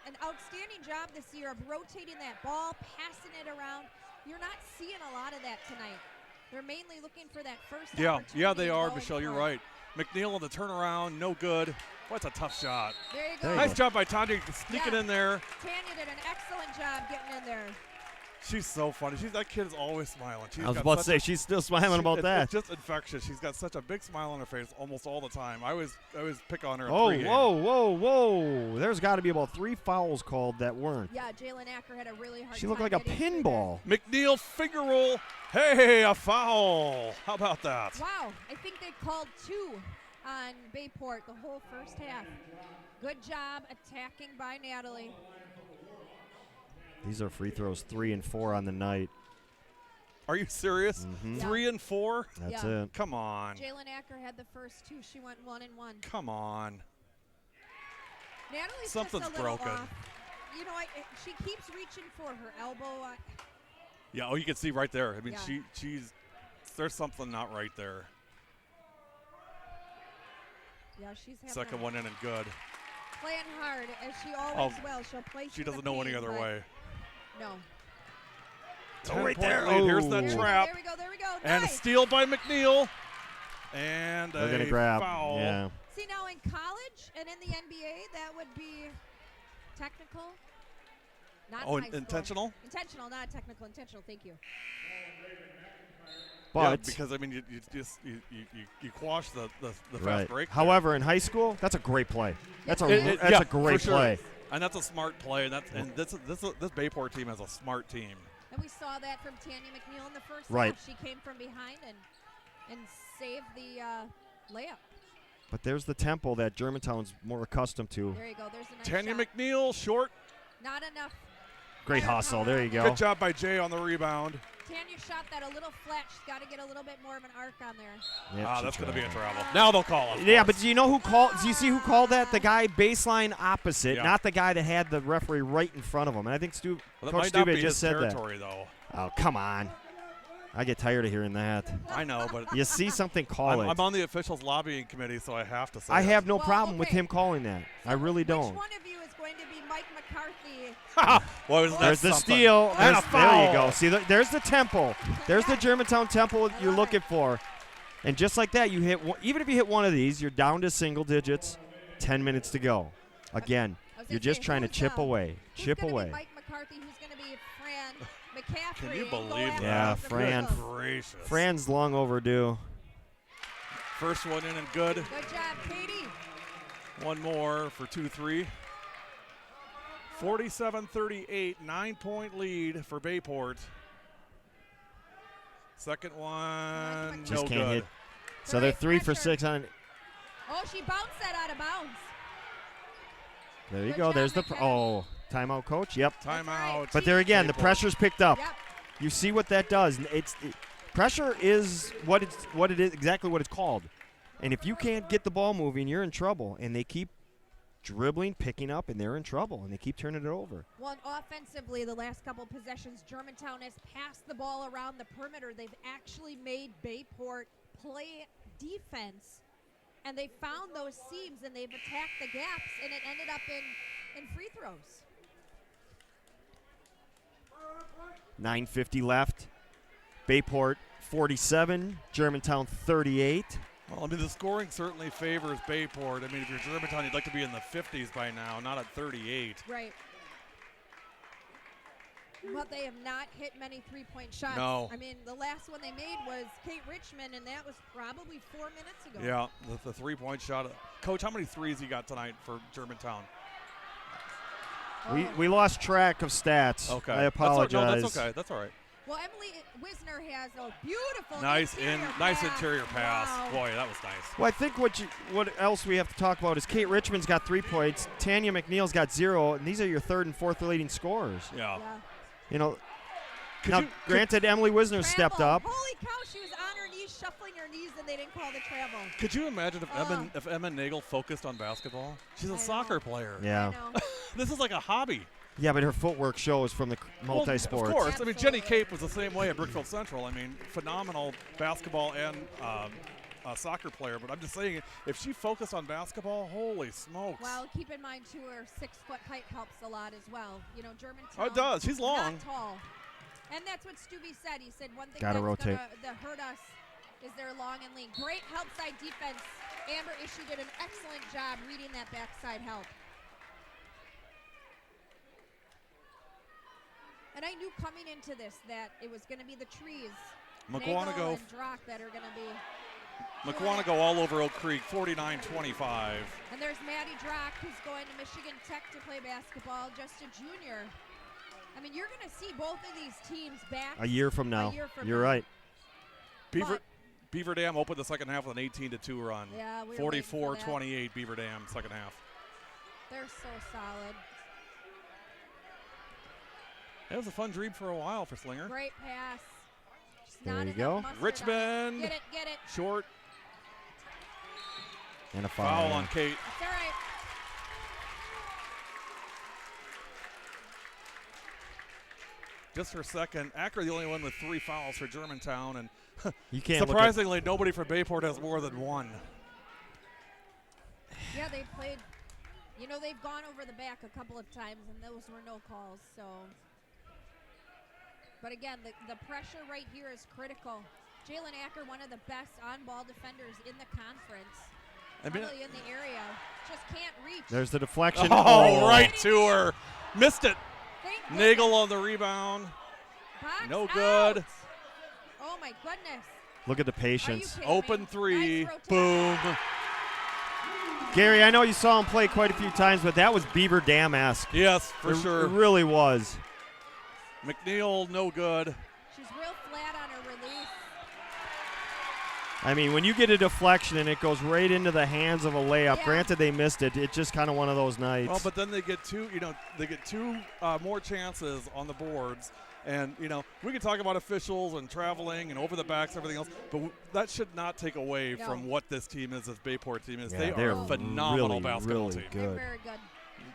an outstanding job this year of rotating that ball, passing it around. You're not seeing a lot of that tonight. They're mainly looking for that first opportunity. Yeah, they are, going Michelle. You're forward. right. McNeil on the turnaround, no good. What's a tough shot. There you go. There you Nice go. job by Tanya sneaking Yeah. in there. Tanya did an excellent job getting in there. She's so funny. That kid is always smiling. I was about to say, she's still smiling about that. It's just infectious. She's got such a big smile on her face almost all the time. I always pick on her. Oh, pregame. whoa. There's got to be about 3 fouls called that weren't. Yeah, Jalen Acker had a really hard She time. looked like a getting through pinball. McNeil finger roll. Hey, a foul. How about that? there. Wow, I think they called 2 on Bayport the whole first half. Good job attacking by Natalie. These are free throws 3 and 4 on the night. Are you serious? Mhm. Yeah. 3 and 4? That's Yeah. it. Come on. Jalen Acker had the first 2. She went 1 and 1. Come on. Natalie's Something's just a little broken. off. She keeps reaching for her elbow. Yeah, you can see right there. I mean, Yeah. she's there's something not right there. Yeah, she's having Second a- one in and good. playing hard, as she always Oh, will. She'll play She through doesn't the know any pain, other but way. No. right 10-point there. lead. Here's Oh. that There we go, trap. there we go, there we go. And a Nice. steal by McNeil. And They're a going to grab. foul. Yeah. See, now in college and in the NBA, that would be technical. Not Oh, in high school. intentional? Intentional, not technical. Intentional. Thank you. Yeah, But because I mean, you quash the fast right. break. there. However, in high school, that's a great play. That's a Yeah, that's a great for sure. play. And that's a smart play. And this Bayport team is a smart team. And we saw that from Tanya McNeil in the first Right. half. She came from behind and saved the layup. But there's the tempo that Germantown's more accustomed to. There you go. There's a nice Tanya shot. McNeil short. Not enough. Great Fire hustle. power There on you there. go. Good job by Jay on the rebound. Tanya shot that a little flat. She's got to get a little bit more of an arc on there. Yep, she That's going to be a tried. travel. Now they'll call it. Yeah, but do you know who called? Do you see who called that? The guy baseline opposite, Yeah. not the guy that had the referee right in front of him. And I think Well, that Coach might not be Stube just his said that. territory, though. Oh, come on. I get tired of hearing that. I know, but You see something, call it. I'm on the officials lobbying committee, so I have to say I it. have no Well, problem with okay. him calling that. I really don't. Which one of you is going to Mike McCarthy. Boy, wasn't that There's the something. steal. And a There you foul. go. See, there's the tempo. There's the Germantown tempo you're love looking it. for. And just like that, you hit even if you hit one of these, you're down to single digits. 10 minutes to go. Again, I was you're gonna just say, trying to who's, chip away. Who's Chip gonna away. Be Mike McCarthy? Who's going to be Fran McCaffrey? Can you and go believe after that? Yeah, the Fran. Eagles? Gracious. Fran's long overdue. First one in and good. Good job, Katie. One more for 2-3. 47-38, 9-point lead for Bayport. Second one, Just no can't good. hit. So they're Great 3 for pressure. 6 on. Oh, she bounced that out of bounds. There you Good go. job, There's the McKenna. timeout, coach. Yep. That's Timeout. right. But there again, the Bayport. pressure's picked up. Yep. You see what that does. Pressure is what it is, exactly what it's called. And if you can't get the ball moving, you're in trouble. And they keep dribbling, picking up, and they're in trouble. And they keep turning it over. Well, offensively, the last couple possessions, Germantown has passed the ball around the perimeter. They've actually made Bayport play defense, and they found those seams, and they've attacked the gaps, and it ended up in free throws. 9:50 left. Bayport 47, Germantown 38. Well, I mean, the scoring certainly favors Bayport. I mean, if you're Germantown, you'd like to be in the 50s by now, not at 38. Right. But they have not hit many three-point shots. No. I mean, the last one they made was Kate Richmond, and that was probably 4 minutes ago. Yeah, the three-point shot. Coach, how many threes you got tonight for Germantown? Oh. We lost track of stats. Okay. I apologize. That's okay. That's all right. Well, Emily Wisner has a beautiful Nice pass. interior pass. Wow. Boy, that was nice. Well, I think what else we have to talk about is Kate Richmond's got 3 points, Tanya McNeil's got 0, and these are your third and fourth leading scorers. Yeah. Yeah. You know, Could now you- granted, Emily Wisner stepped Travel. up. Holy cow, she was on her knees, shuffling her knees, and they didn't call the travel. Could you imagine Oh. if Emma Nagel focused on basketball? She's I a know. soccer player. Yeah. I know. This is like a hobby. Yeah, but her footwork shows from the Well, multi-sports. of course. I mean, Jenny Absolutely. Cape was the same way at Brookfield Central. I mean, phenomenal basketball and a soccer player. But I'm just saying, if she focused on basketball, holy smokes. Well, keep in mind, too, her 6-foot height helps a lot as well. You know, Germantown. Oh, it does. She's long. Not tall. And that's what Stubby said. He said one thing Gotta that's rotate. gonna hurt us is they're long and lean. Great help side defense. Amber Ishii did an excellent job reading that backside help. And I knew coming into this that it was going to be the trees, Nagel McWanago and Drock, that are going to be. McWanago all over Oak Creek, 49-25. And there's Maddie Drock, who's going to Michigan Tech to play basketball, just a junior. I mean, you're going to see both of these teams back A year from now. year from You're now. right. Beaver Dam opened the second half with an 18-2 run. Yeah, we were waiting for that. 44-28 Beaver Dam second half. They're so solid. It was a fun dream for a while for Slinger. Great pass. Just There not you enough go. mustard on it. Richmond. Get it. Short And a foul. foul on Kate. That's all right. Just her second. Acker the only one with 3 fouls for Germantown, and You can't look at, surprisingly, nobody from Bayport has more than 1. Yeah, they played. You know, they've gone over the back a couple of times, and those were no calls. So, but again, the pressure right here is critical. Jalen Acker, one of the best on-ball defenders in the conference. I mean, Probably in the area, just can't reach. there's the deflection. oh, right to her. Missed it. Thank Nagel goodness. on the rebound. Box No out. good. Oh my goodness. Look at the Are you patience. kidding me? Open 3. Nice rotation. Boom. Gary, I know you saw him play quite a few times, but that was Beaver Dam-esque. Yes, for It sure. really was. McNeil, no good. She's real flat on her release. I mean, when you get a deflection and it goes right into the hands of a layup, Yeah. granted they missed it, it's just kind of one of those nights. Well, but then they get two more chances on the boards. And, we can talk about officials and traveling and over the backs and everything else, but that should not take away No. from what this team is, this Bayport team is. Yeah, they they're are a phenomenal really, basketball really team. good. They're very good.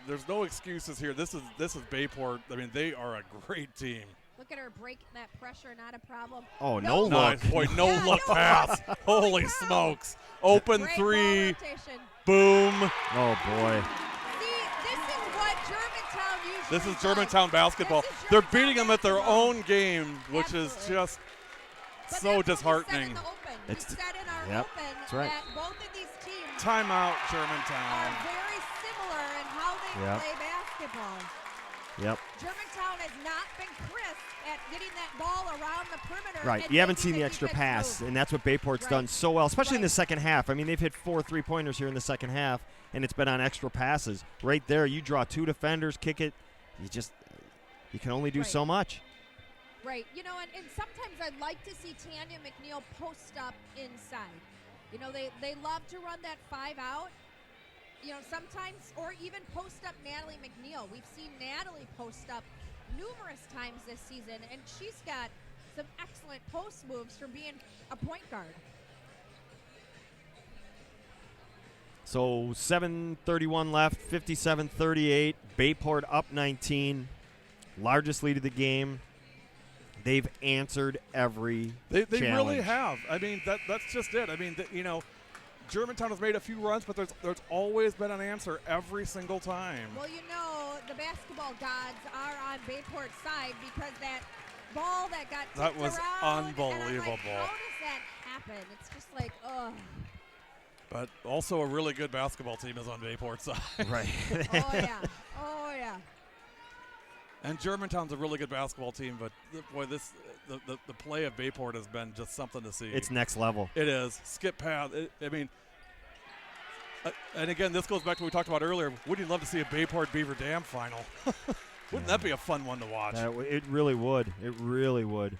There's no excuses here. This is Bayport. I mean, they are a great team. Look at her breaking that pressure, not a problem. Oh, no look. Nice. Boy, no Yeah, look no pass. look. Holy Holy cow. smokes. Open Great 3. ball rotation. Boom. Oh, boy. See, this is what Germantown This is Germantown basketball. This is They're Germantown beating them at their basketball. own game, which is Absolutely. just But so that's what we said disheartening. in the open. It's- We said in our yep, open that's right. that both of these teams Timeout, are Germantown. very similar in how they Yep. play basketball. Yep. Germantown has not been crisp at getting that ball around the perimeter. Right. and You haven't making seen the extra defense pass, move. and that's what Bayport's Right. done so well, especially in the Right. second half. I mean, they've hit 4 3-pointers here in the second half, and it's been on extra passes. Right there, you draw 2 defenders, kick it. You can only do Right. so much. Right. You know, and sometimes I'd like to see Tanya McNeil post up inside. You know, they love to run that 5 out. You know, sometimes, or even post up Natalie McNeil. We've seen Natalie post up numerous times this season, and she's got some excellent post moves from being a point guard. So 7:31 left, 57-38. Bayport up 19. Largest lead of the game. They've answered every They challenge. really have. I mean, that's just it. I mean, you know, Germantown has made a few runs, but there's always been an answer every single time. Well, you know, the basketball gods are on Bayport's side because that ball that got tipped That was around, and I'm like, unbelievable. how does that happen? It's just like, ugh. But also a really good basketball team is on Bayport's side. Right. Oh, yeah. Oh, yeah. And Germantown's a really good basketball team, but boy, the play of Bayport has been just something to see. It's next level. It is. Skip pass. I mean, and again, this goes back to what we talked about earlier. Wouldn't you love to see a Bayport Beaver Dam final? Wouldn't that be a fun one to watch? It really would. It really would.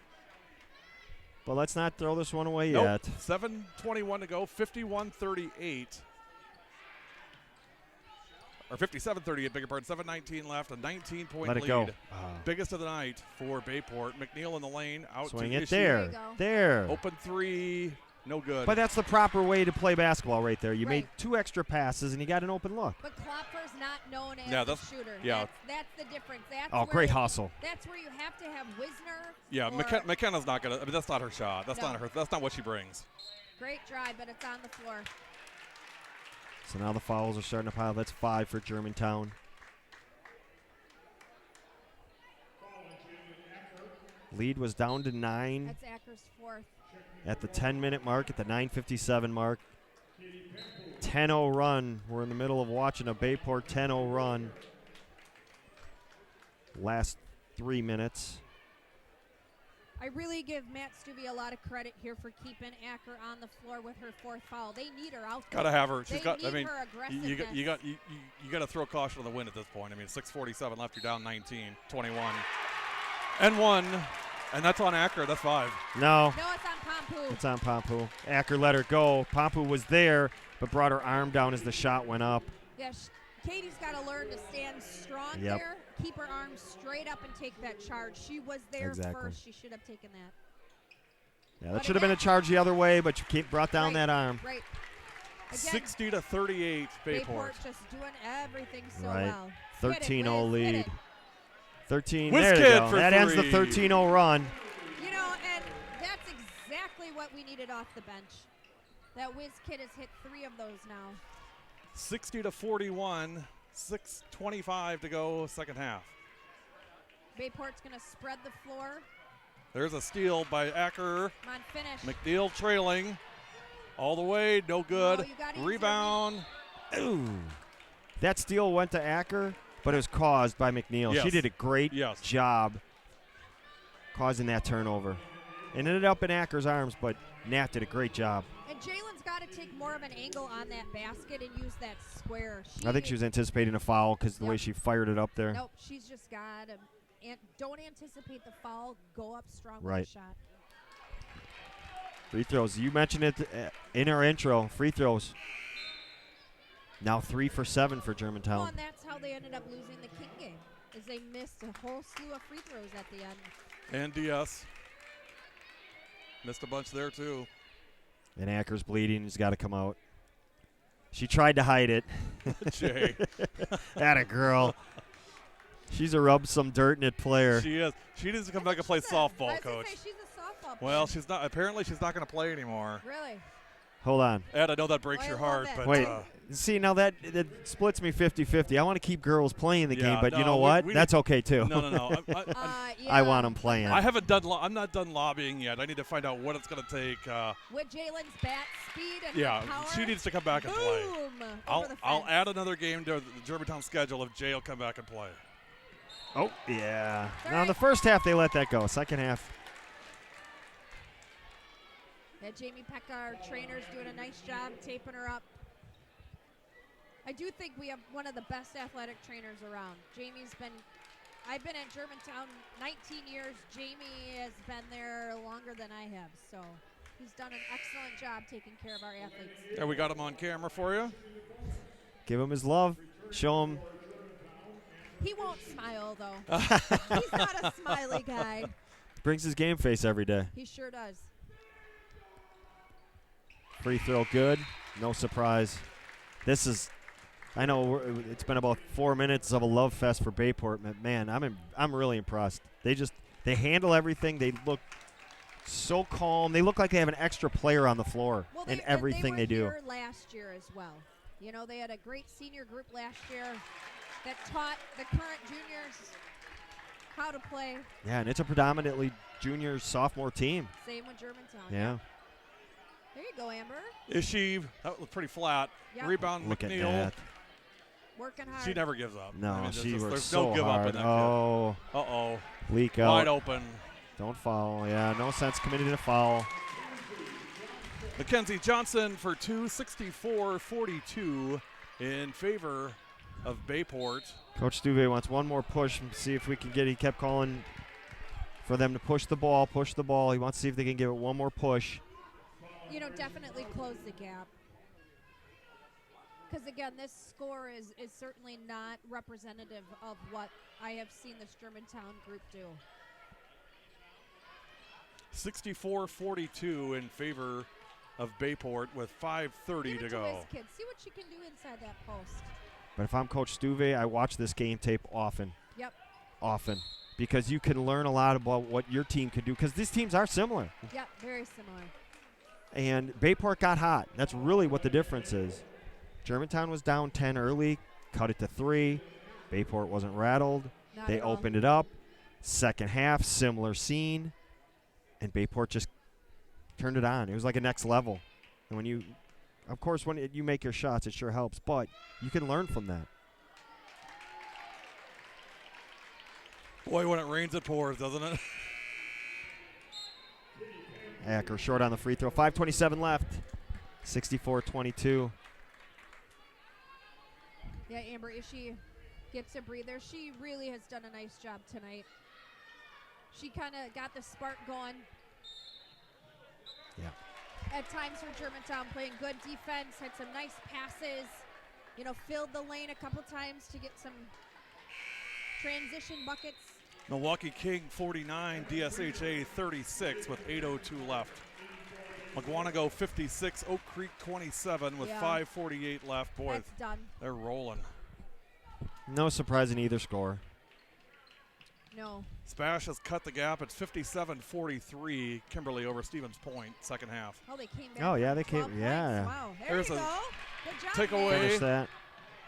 But let's not throw this one away Nope. yet. 7:21 to go. 51-38. Or 57-38, bigger pardon. 7:19 left. A 19-point Let lead. it go. Biggest of the night for Bayport. McNeil in the lane. Out Swing to it Ishii. There you there. go. There. Open three. No good. But that's the proper way to play basketball right there. You Right. made 2 extra passes, and you got an open look. But Klopfer's not known as Yeah, a that's- shooter. yeah. That's the difference. That's Oh, where great hustle. That's where you have to have Wisner. yeah, or McKenna's not gonna. I mean, that's not her shot. That's No. not her. That's not what she brings. Great drive, but it's on the floor. So now the fouls are starting to pile. That's 5 for Germantown. Lead was down to 9 That's Acker's fourth. at the 10-minute mark, at the 9:57 mark. 10-0 run. We're in the middle of watching a Bayport 10-0 run. Last 3 minutes. I really give Matt Stubbe a lot of credit here for keeping Acker on the floor with her 4th foul. They need her out there. Gotta have her. They She's got. need I mean, her you aggressiveness. got to throw caution to the wind at this point. I mean, 6:47 left. You're down 19, 21, and 1, and that's on Acker. That's 5. No, No, it's on Pompu. it's on Pompu. Acker let her go. Pompu was there, but brought her arm down as the shot went up. Yeah, Katie's got to learn to stand strong Yep. there, keep her arms straight up, and take that charge. She was there Exactly. first. She should have taken that. Yeah, that But should have been a again- charge the other way, but you brought down Right, that arm. Right. Again, 60-38, Bayport. Bayport just doing everything so Right. well. 13-0 Wiz, hit lead. it. 13. Whiz There you kid go. for That ends the 3. 13-0 run. You know, and that's exactly what we needed off the bench. That Wiz kid has hit 3 of those now. 60-41, 6:25 to go, second half. Bayport's going to spread the floor. There's a steal by Acker. Come on, finish. McNeil trailing all the way, no good. No, you gotta use your Rebound. Ooh. That steal went to Acker, but it was caused by McNeil. Yes. She did a great Yes. job causing that turnover. It ended up in Acker's arms, but Nat did a great job. And Jalen's got to take more of an angle on that basket and use that square. I think she was anticipating a foul because the way Yep. she fired it up there. Nope, she's just got to. And don't anticipate the foul. Go up strong Right. with the shot. Free throws. You mentioned it in our intro. Free throws. Now 3 for 7 for Well, Germantown. and that's how they ended up losing the King game, is they missed a whole slew of free throws at the end. And DS. Missed a bunch there, too. And Acker's bleeding. He's got to come out. She tried to hide it. Jay. Atta girl. She's a rub some dirt in it player. She is. She needs to come back and play I softball, was gonna Coach. say, she's a softball Well, player. she's not. Apparently, she's not going to play anymore. Really? Hold on. Ed, I know that breaks I your love heart, it. but Wait. See, now that splits me 50-50. I want to keep girls playing the Yeah, game, but you no, know we- what? we That's okay, too. no. I want them playing. I haven't done. I'm not done lobbying yet. I need to find out what it's going to take. With Jalen's bat speed and Yeah, power. she needs to come back and play. Boom! Over the I'll fence. add another game to the Germantown schedule if Jay will come back and play. Oh, yeah. All Now, in the right. first half, they let that go. Second half, Yeah, Jamie Peck, our trainer's doing a nice job taping her up. I do think we have one of the best athletic trainers around. I've been at Germantown 19 years. Jamie has been there longer than I have, so he's done an excellent job taking care of our athletes. Yeah, we got him on camera for you. give him his love. Show him. He won't smile, though. He's not a smiley guy. Brings his game face every day. He sure does. Free throw good. No surprise. This is, I know it's been about 4 minutes of a love fest for Bayport, but man, I'm really impressed. They handle everything. They look so calm. They look like they have an extra player on the floor in everything they do. They were here last year as well. You know, they had a great senior group last year that taught the current juniors how to play. Yeah, and it's a predominantly junior, sophomore team. Same with Germantown. Yeah. There you go, Amber. Ishiv, that was pretty flat. Yep. Rebound, Look at McNeil. that. Working hard. She never gives up. No, I mean, she there's works there's so no give hard. up in that Oh, kid. Uh-oh. leak out. Wide open. Don't foul. Yeah, no sense committing a foul. Mackenzie Johnson for 264-42 in favor of Bayport. Coach Stuve wants one more push and see if we can get it. He kept calling for them to push the ball. He wants to see if they can give it one more push. You know, definitely close the gap. Because, again, this score is certainly not representative of what I have seen this Germantown group do. 64-42 in favor of Bayport with 5:30 Give to it go. Wiz Kid. See what she can do inside that post. But if I'm Coach Stuve, I watch this game tape often. Yep. Often. Because you can learn a lot about what your team can do. Because these teams are similar. Yep, very similar. And Bayport got hot. That's really what the difference is. Germantown was down 10 early, cut it to 3. Bayport wasn't rattled. Not They at all. opened it up. Second half, similar scene. And Bayport just turned it on. It was like a next level. And when you make your shots, it sure helps. But you can learn from that. Boy, when it rains, it pours, doesn't it? Acker short on the free throw. 5:27 left. 64-22. Yeah, Amber, if she gets a breather, she really has done a nice job tonight. She kind of got the spark going. Yeah. At times for Germantown, playing good defense, had some nice passes, you know, filled the lane a couple times to get some transition buckets. Milwaukee King 49, DSHA 36 with 8:02 left. McGuanago 56, Oak Creek 27 with Yeah. 5:48 left. Boy, That's done. they're rolling. No surprise in either score. No. Spash has cut the gap. It's 57-43. Kimberly over Stevens Point, second half. Oh, they came back. Oh, yeah, from they came- 12 points. yeah. Wow. There There's you a go. Good job, takeaway. man. Finish that.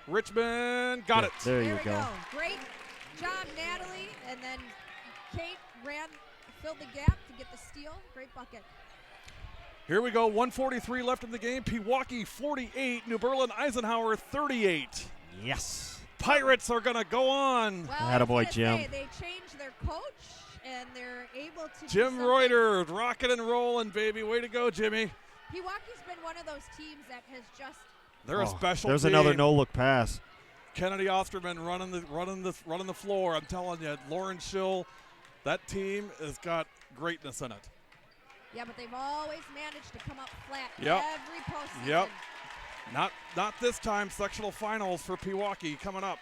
Richmond got Yeah, it. There There you we go. Great job, Natalie. And then Kate filled the gap to get the steal. Great bucket. Here we go. 1:43 left in the game. Pewaukee 48, New Berlin Eisenhower 38. Yes. Pirates are going to go on. Well, Attaboy, I was gonna Jim. say, they changed their coach, and they're able to do Jim something. Reuter, rocking and rolling, baby. Way to go, Jimmy. Pewaukee's been one of those teams that has just They're a special There's team. another no-look pass. Kennedy Osterman running the floor. I'm telling you, Lauren Schill, that team has got greatness in it. yeah, but they've always managed to come up flat Yep. every postseason. Yep. Not this time. Sectional finals for Pewaukee coming up.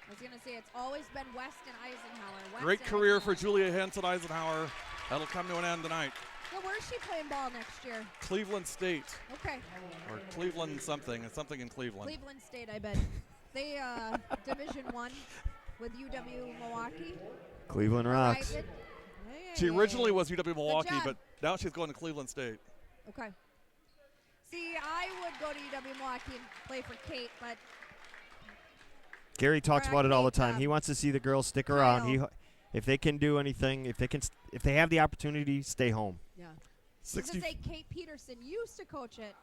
I was gonna say it's always been West and Eisenhower. West Great and career for Eisenhower. Julia Hens at Eisenhower. That'll come to an end tonight. Well, where's she playing ball next year? Cleveland State Okay, or Cleveland something. It's something in Cleveland. Cleveland State, I bet. They Division I with UW Milwaukee. Cleveland Right, rocks. She originally was UW Milwaukee, job. but now she's going to Cleveland State. Okay. See, I would go to UW Milwaukee and play for Kate, but Gary talks Or about it all the Kate, time. He wants to see the girls stick around. Kyle. If they can do anything, if they have the opportunity, stay home. yeah. 60. To say Kate Peterson used to coach at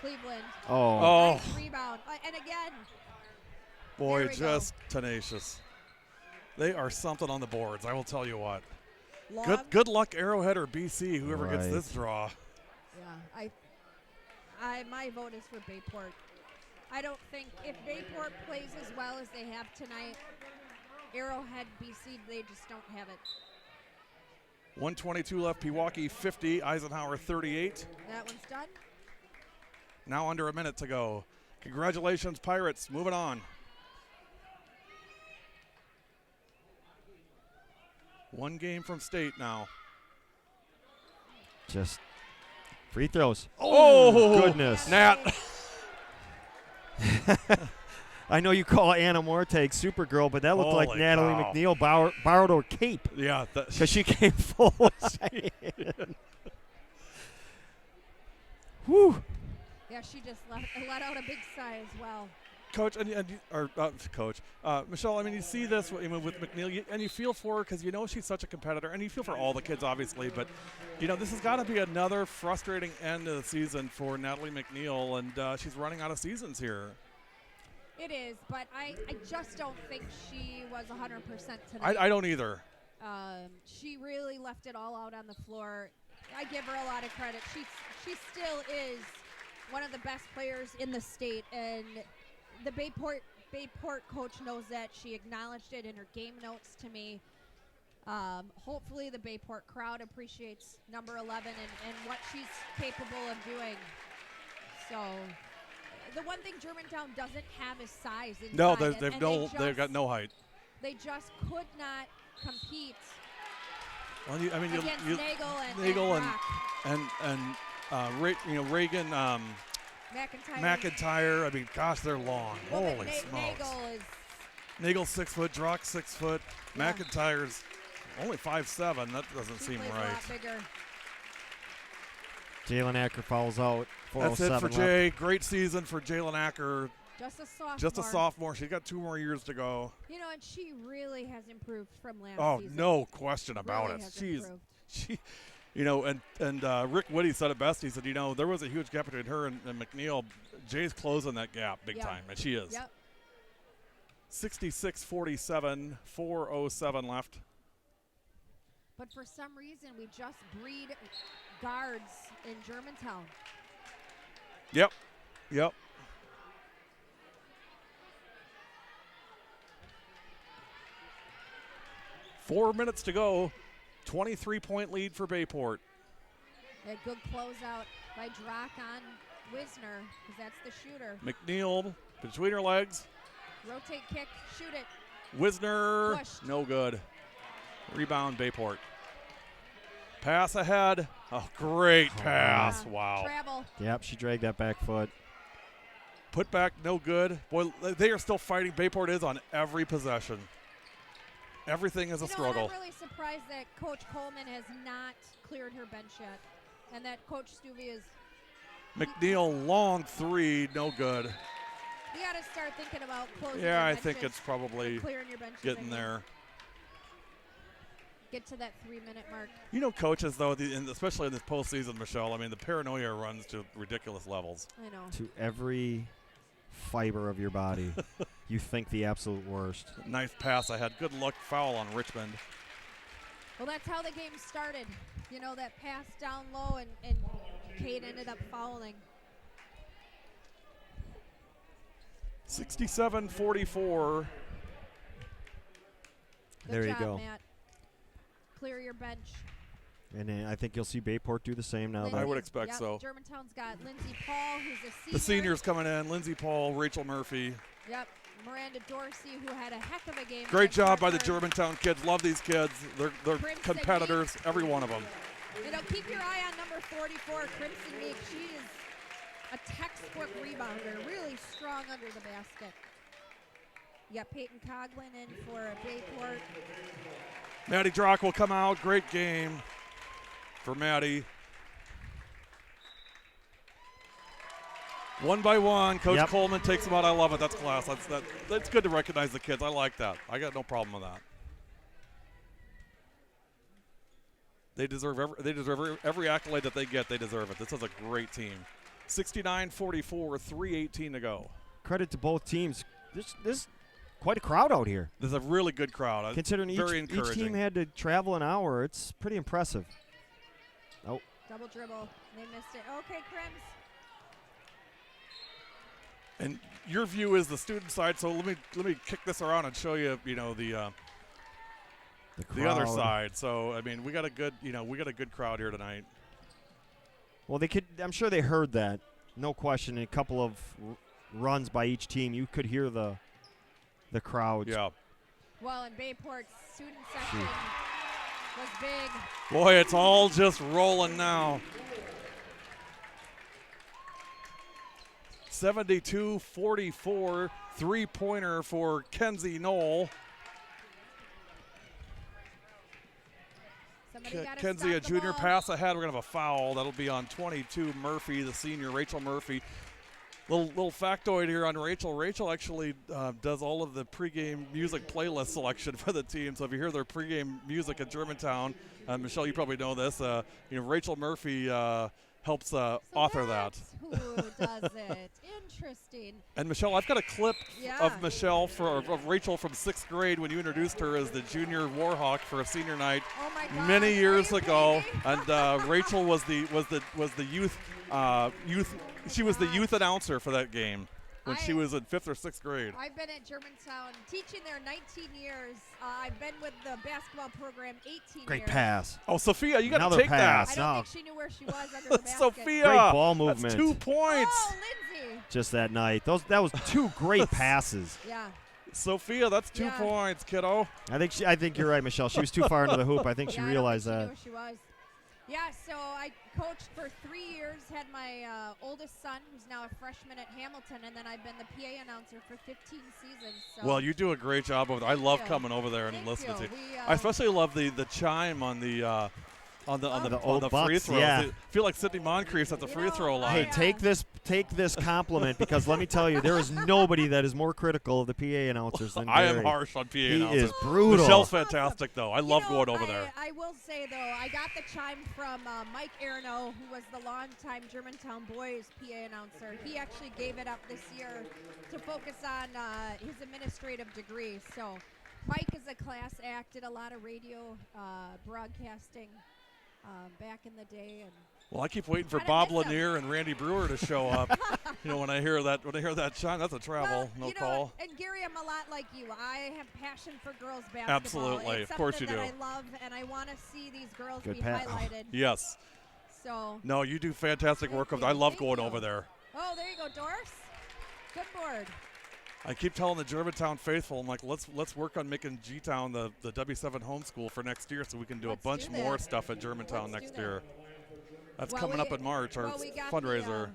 Cleveland. Oh. Nice rebound. And again, Boy, There we just tenacious. They are something on the boards, I will tell you what. long. Good luck, Arrowhead or BC, whoever gets Right. this draw. Yeah, my vote is for Bayport. I don't think if Bayport plays as well as they have tonight, Arrowhead, BC, they just don't have it. 122 left, Pewaukee 50, Eisenhower 38. That one's done. Now under a minute to go. Congratulations, Pirates. Moving on. One game from state now. Just free throws. Oh, goodness. Nat. I know you call Anna Mortag Supergirl, but that looked like Holy Natalie cow. McNeil borrowed her cape Yeah. because she came full sailing. Whew. Yeah, she just let out a big sigh as well. Coach, Coach, Michelle, I mean, you see this with McNeil, and you feel for her because you know she's such a competitor, and you feel for all the kids, obviously, but, you know, this has got to be another frustrating end of the season for Natalie McNeil, and she's running out of seasons here. It is, but I just don't think she was 100% tonight. I don't either. She really left it all out on the floor. I give her a lot of credit. She still is one of the best players in the state, and the Bayport coach knows that. She acknowledged it in her game notes to me. Hopefully the Bayport crowd appreciates number 11 and what she's capable of doing. So the one thing Germantown doesn't have is size inside. No, and they've got no height. They just could not compete Well, against Nagel and Rock. Reagan McIntyre. McIntyre. I mean, gosh, they're long. Well, Holy smokes. Nagel is Nagel's 6 foot, Drock 6 foot. Yeah. McIntyre's only 5'7". That doesn't he seem plays right. a lot bigger. Jalen Acker fouls out. That's it for Jay. Great season for Jalen Acker. Just a sophomore. Just a sophomore. She's got 2 more years to go. You know, and she really has improved from last Oh, season. no question about Really it. has She's improved. she, and Rick Whitty said it best. He said, there was a huge gap between her and McNeil. Jay's closing that gap big time, and she is. Yep. 66-47, 4:07 left. But for some reason, we just breed guards in Germantown. Yep. 4 minutes to go. 23-point lead for Bayport. A good closeout by Drock on Wisner, because that's the shooter. McNeil between her legs. Rotate kick, shoot it. Wisner, Pushed. no good. Rebound, Bayport. Pass ahead. Oh, great pass. Yeah. Wow. Travel. Yep, she dragged that back foot. Put back, no good. Boy, they are still fighting. Bayport is on every possession. Everything is a struggle. I'm really surprised that Coach Coleman has not cleared her bench yet, and that Coach Stuvie is. McNeil, long 3, no good. You got to start thinking about closing. Yeah, your I think benches it's probably and clearing your benches. getting there. Get to that 3-minute mark. You know, coaches, though, especially in this postseason, Michelle, I mean, the paranoia runs to ridiculous levels. I know. To every fiber of your body, you think the absolute worst. Nice pass ahead. Good look. Foul on Richmond. Well, that's how the game started. You know, that pass down low, and Kate ended up fouling. 67-44. Good There you job, go. Matt. Clear your bench. And then I think you'll see Bayport do the same now. I That would expect Yep, so. Germantown's got Lindsey Paul, who's a senior. The seniors coming in. Lindsey Paul, Rachel Murphy. Yep. Miranda Dorsey, who had a heck of a game. Great against job by the Hartford. Germantown kids. Love these kids. They're Crimson competitors, every one of them. You know, keep your eye on number 44, Crimson Meek. She is a textbook rebounder, really strong under the basket. You got Peyton Coughlin in for a Bayport. Maddie Drock will come out. Great game for Maddie. One by one, Coach Yep. Coleman takes them out. I love it. That's class. That's good to recognize the kids. I like that. I got no problem with that. They deserve every accolade that they get. They deserve it. This is a great team. 69-44, 3:18 to go. Credit to both teams. This is quite a crowd out here. There's a really good crowd. Considering Very each encouraging. team had to travel an hour, it's pretty impressive. Oh, Double dribble. They missed it. Okay, Crims. And your view is the student side. So let me kick this around and show you, the other crowd. side. So I mean, we got a good crowd here tonight. Well, I'm sure they heard that. No question. In a couple of runs by each team, you could hear the crowds. Yeah. Well, in Bayport's student section was big. Boy, it's all just rolling now. 72-44, three-pointer for Kenzie Knoll. Kenzie, a junior pass ahead. We're going to have a foul. That'll be on 22, Murphy, the senior, Rachel Murphy. Little factoid here on Rachel. Rachel actually does all of the pregame music playlist selection for the team. So if you hear their pregame music at Germantown, Michelle, you probably know this. Rachel Murphy helps author that. Who does it? Interesting. And Michelle, I've got a clip of Michelle of Rachel from 6th grade when you introduced her as the junior Warhawk for a senior night many years ago. And Rachel was the youth. She was the youth announcer for that game when she was in 5th or 6th grade. I've been at Germantown teaching there 19 years. I've been with the basketball program 18 years. Great pass. Oh, Sophia, you got to Another take pass. I don't think she knew where she was under the basket. Sophia, great ball movement. That's 2 points. Oh, Lindsay. Just that night. That was 2 great passes. Yeah. Sophia, that's 2 points, kiddo. I think you're right, Michelle. She was too far into the hoop. I think she realized I that. don't think she knew where she was. Yeah, so I coached for 3 years, had my oldest son, who's now a freshman at Hamilton, and then I've been the PA announcer for 15 seasons. So Well, you do a great job of it. I love coming over there and listening to you. I especially love the chime on the free throws. Yeah. I feel like Sydney Moncrief's at the free throw line. Hey, take this compliment because let me tell you, there is nobody that is more critical of the PA announcers than I Gary. am harsh on PA He announcers. is brutal. Michelle's fantastic, though. I love going over there. I will say, though, I got the chime from Mike Arno, who was the longtime Germantown boys PA announcer. He actually gave it up this year to focus on his administrative degree. So Mike is a class act, did a lot of radio broadcasting back in the day. And Well, I keep waiting for Bob Lanier and Randy Brewer to show up. When I hear that chime, that's a travel, no call. And Gary, I'm a lot like you. I have passion for girls basketball. Absolutely, it's of course you do. something that I love, and I want to see these girls Good be pass. highlighted. Yes. So. No, you do fantastic work. I love going over there. Oh, there you go, Doris. Good board. I keep telling the Germantown faithful, I'm like, let's work on making G-Town the W7 homeschool for next year so we can do a bunch more stuff at Germantown next year. That's coming up in March, our fundraiser.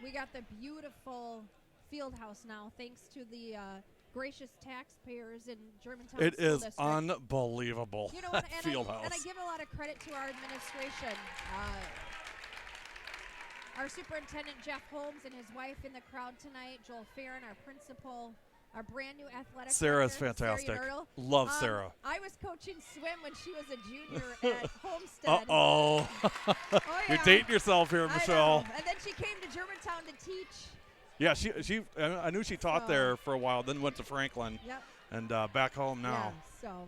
We got the beautiful field house now, thanks to the gracious taxpayers in Germantown. It School is District. unbelievable. Field house. And I give a lot of credit to our administration. Our superintendent, Jeff Holmes, and his wife in the crowd tonight, Joel Farron, our principal, our brand new athletic Sarah's director, fantastic. Sarah Earl. Love Sarah. I was coaching swim when she was a junior at Homestead. Uh-oh. You're dating yourself here, Michelle. I know. And then she came to Germantown to teach. Yeah, she. I knew she taught there for a while, then went to Franklin. Yep. And back home now. Yeah, so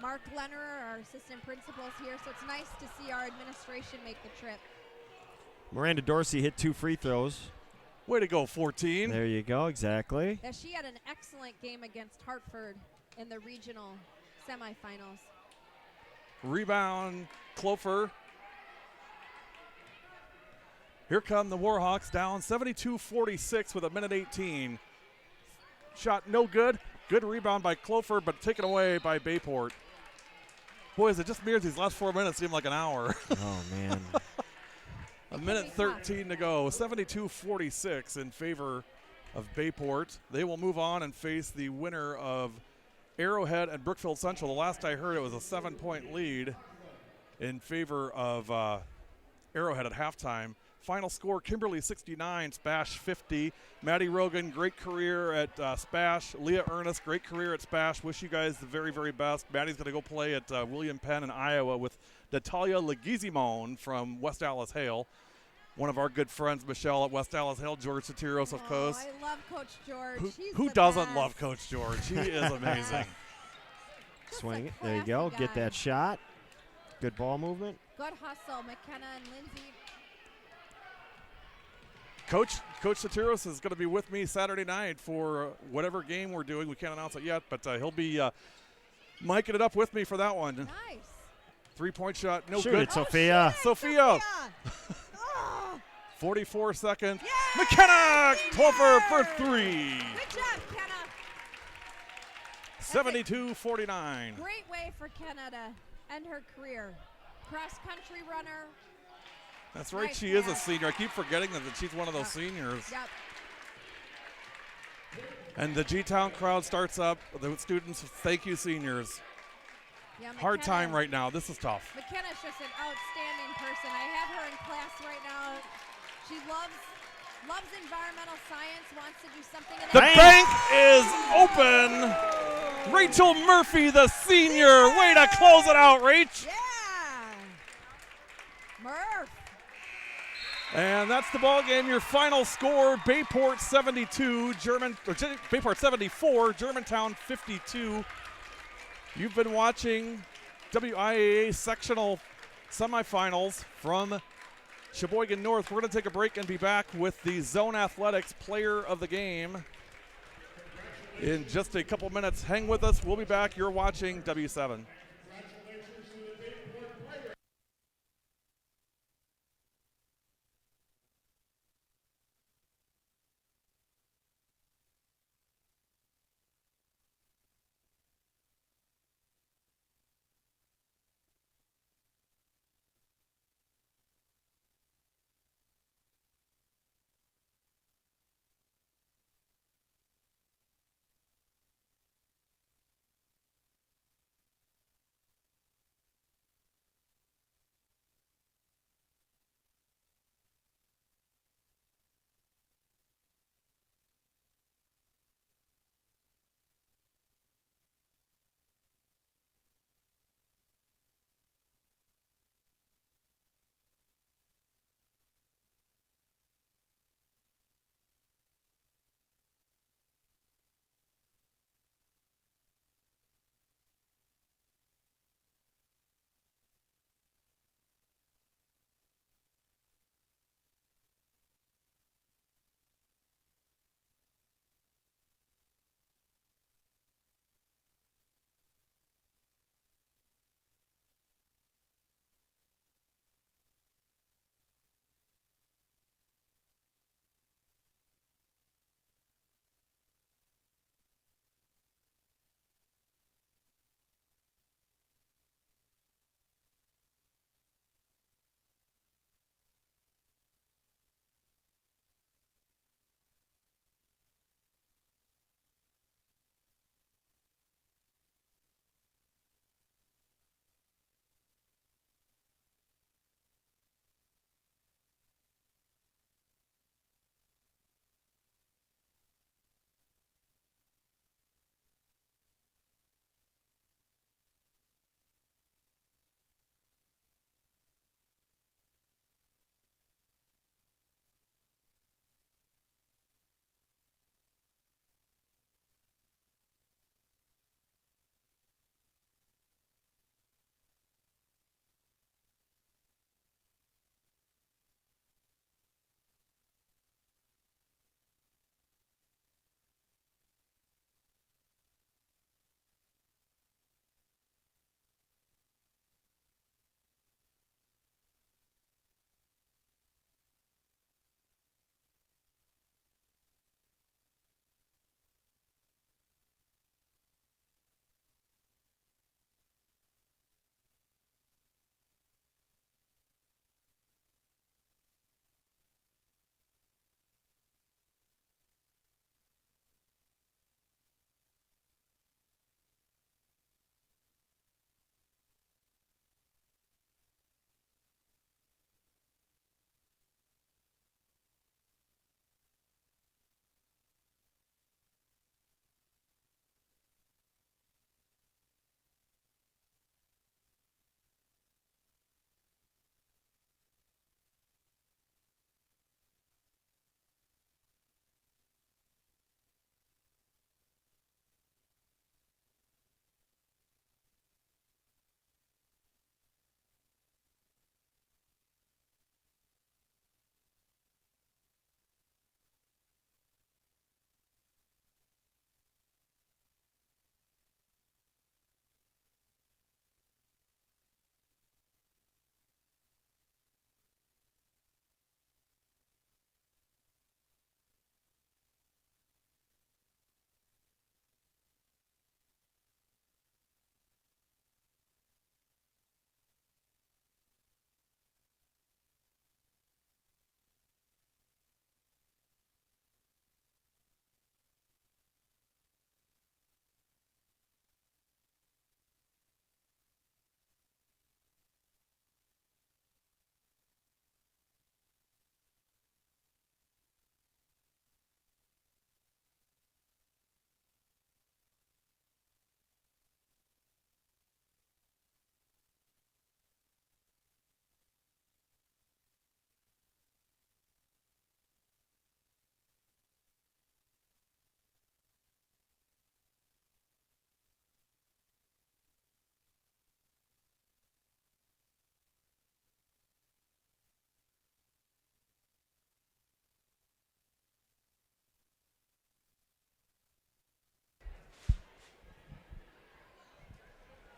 Mark Lenner, our assistant principal, is here, so it's nice to see our administration make the trip. Miranda Dorsey hit 2 free throws. Way to go, 14. There you go, exactly. Yeah, she had an excellent game against Hartford in the regional semifinals. Rebound, Clofer. Here come the Warhawks down 72-46 with 1:18. Shot no good. Good rebound by Clofer, but taken away by Bayport. Boys, it just mirrors these last 4 minutes seem like an hour. Oh, man. 1:13 to go. 72-46 in favor of Bayport. They will move on and face the winner of Arrowhead and Brookfield Central. The last I heard, it was a 7-point lead in favor of Arrowhead at halftime. Final score, Kimberly 69, Spash 50. Maddie Rogan, great career at Spash. Leah Ernest, great career at Spash. Wish you guys the very, very best. Maddie's going to go play at William Penn in Iowa with Natalia Leguizamon from West Dallas Hale. One of our good friends, Michelle at West Dallas Hale, George Satiros, of course. I love Coach George. Who doesn't love Coach George? He is amazing. Swing it. There you go. Get that shot. Good ball movement. Good hustle, McKenna and Lindsay. Coach Satiros is going to be with me Saturday night for whatever game we're doing. We can't announce it yet, but he'll be miking it up with me for that one. Nice. 3-point shot, no Shoot good. it, Sophia. Sophia. 44 seconds. Yay! McKenna, 12 for 3. Good job, Kenna. 72-49. Great way for Kenna to end her career. Cross-country runner. That's right, Nice she is a pass. senior. I keep forgetting that she's one of those seniors. Yep. And the G-Town crowd starts up. The students, thank you, seniors. Yeah, Hard McKenna- time right now. This is tough. McKenna's just an outstanding person. I have her in class right now. She loves environmental science, wants to do something in The that. bank is open. Rachel Murphy, the senior. Way to close it out, Rach. Yeah. Murph. And that's the ball game. Your final score: Bayport 72, Bayport 74, Germantown 52. You've been watching WIAA sectional semifinals from Sheboygan North. We're going to take a break and be back with the Zone Athletics Player of the Game in just a couple minutes. Hang with us. We'll be back. You're watching W7.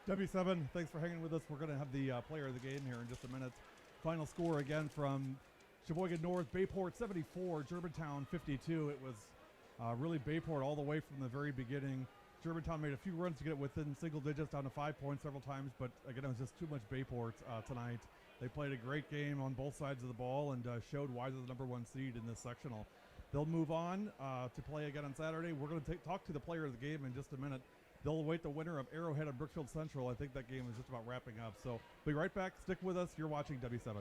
W7, thanks for hanging with us. We're going to have the player of the game here in just a minute. Final score again from Sheboygan North, Bayport 74, Germantown 52. It was really Bayport all the way from the very beginning. Germantown made a few runs to get it within single digits, down to 5 points several times, but again, it was just too much Bayport tonight. They played a great game on both sides of the ball and showed why they're the number one seed in this sectional. They'll move on to play again on Saturday. We're going to talk to the player of the game in just a minute. They'll await the winner of Arrowhead and Brookfield Central. I think that game is just about wrapping up. So be right back. Stick with us. You're watching W7.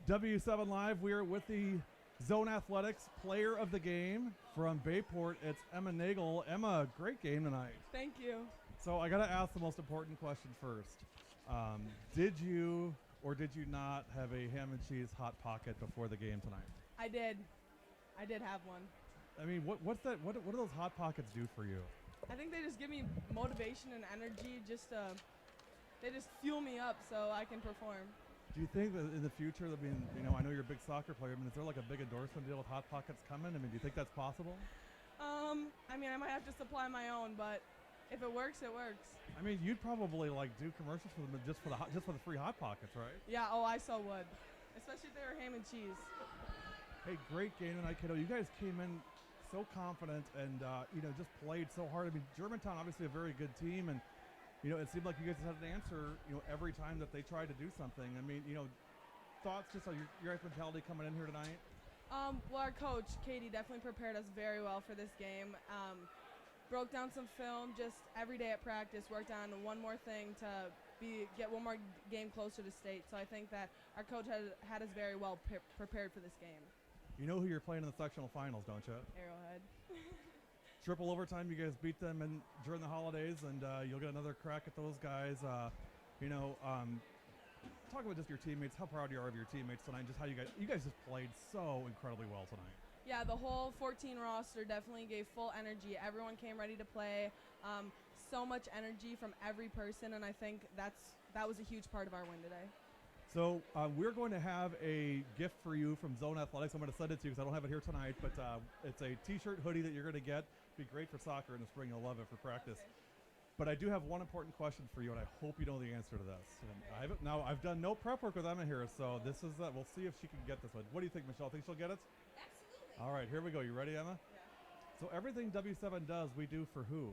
W7 Live, we are with the Zone Athletics player of the game from Bayport. It's Emma Nagel. Emma, great game tonight. Thank you. So I got to ask the most important question first. Did you or did you not have a ham and cheese hot pocket before the game tonight? I did. I did have one. I mean, what's that? What do those hot pockets do for you? I think they just give me motivation and energy. They just fuel me up so I can perform. Do you think that in the future, I mean, I know you're a big soccer player. I mean, is there like a big endorsement deal with Hot Pockets coming? I mean, do you think that's possible? I mean, I might have to supply my own, but if it works, it works. I mean, you'd probably like do commercials for them just for the free Hot Pockets, right? Yeah. Oh, I so would, especially if they were ham and cheese. Hey, great game tonight, kiddo. You guys came in so confident and just played so hard. I mean, Germantown obviously a very good team, and it seemed like you guys had an answer, every time that they tried to do something. I mean, thoughts just on your guys' mentality coming in here tonight? Well, our coach, Katie, definitely prepared us very well for this game. Broke down some film just every day at practice, worked on one more thing to get one more game closer to state. So I think that our coach had us very well prepared for this game. You know who you're playing in the sectional finals, don't you? Arrowhead. Triple overtime, you guys beat them during the holidays, and you'll get another crack at those guys. Talk about just your teammates, how proud you are of your teammates tonight, just how you guys just played so incredibly well tonight. Yeah, the whole 14 roster definitely gave full energy. Everyone came ready to play. So much energy from every person, and I think that was a huge part of our win today. So we're going to have a gift for you from Zone Athletics. I'm going to send it to you because I don't have it here tonight, but it's a T-shirt hoodie that you're going to get. Be great for soccer in the spring. You'll love it for practice. Okay. But I do have one important question for you, and I hope you know the answer to this. I've done no prep work with Emma here, so this is we'll see if she can get this one. What do you think, Michelle? Think she'll get it? Absolutely. All right, here we go. You ready, Emma? Yeah. So everything W7 does, we do for who?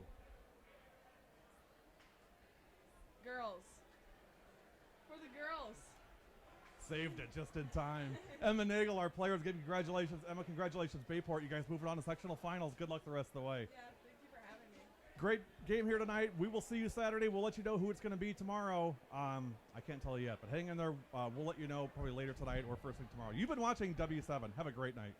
Girls. For the girls. Saved it just in time. Emma Nagel, our players, getting congratulations. Emma, congratulations, Bayport. You guys moving on to sectional finals. Good luck the rest of the way. Yeah, thank you for having me. Great game here tonight. We will see you Saturday. We'll let you know who it's going to be tomorrow. I can't tell you yet, but hang in there. We'll let you know probably later tonight or first thing tomorrow. You've been watching W7. Have a great night.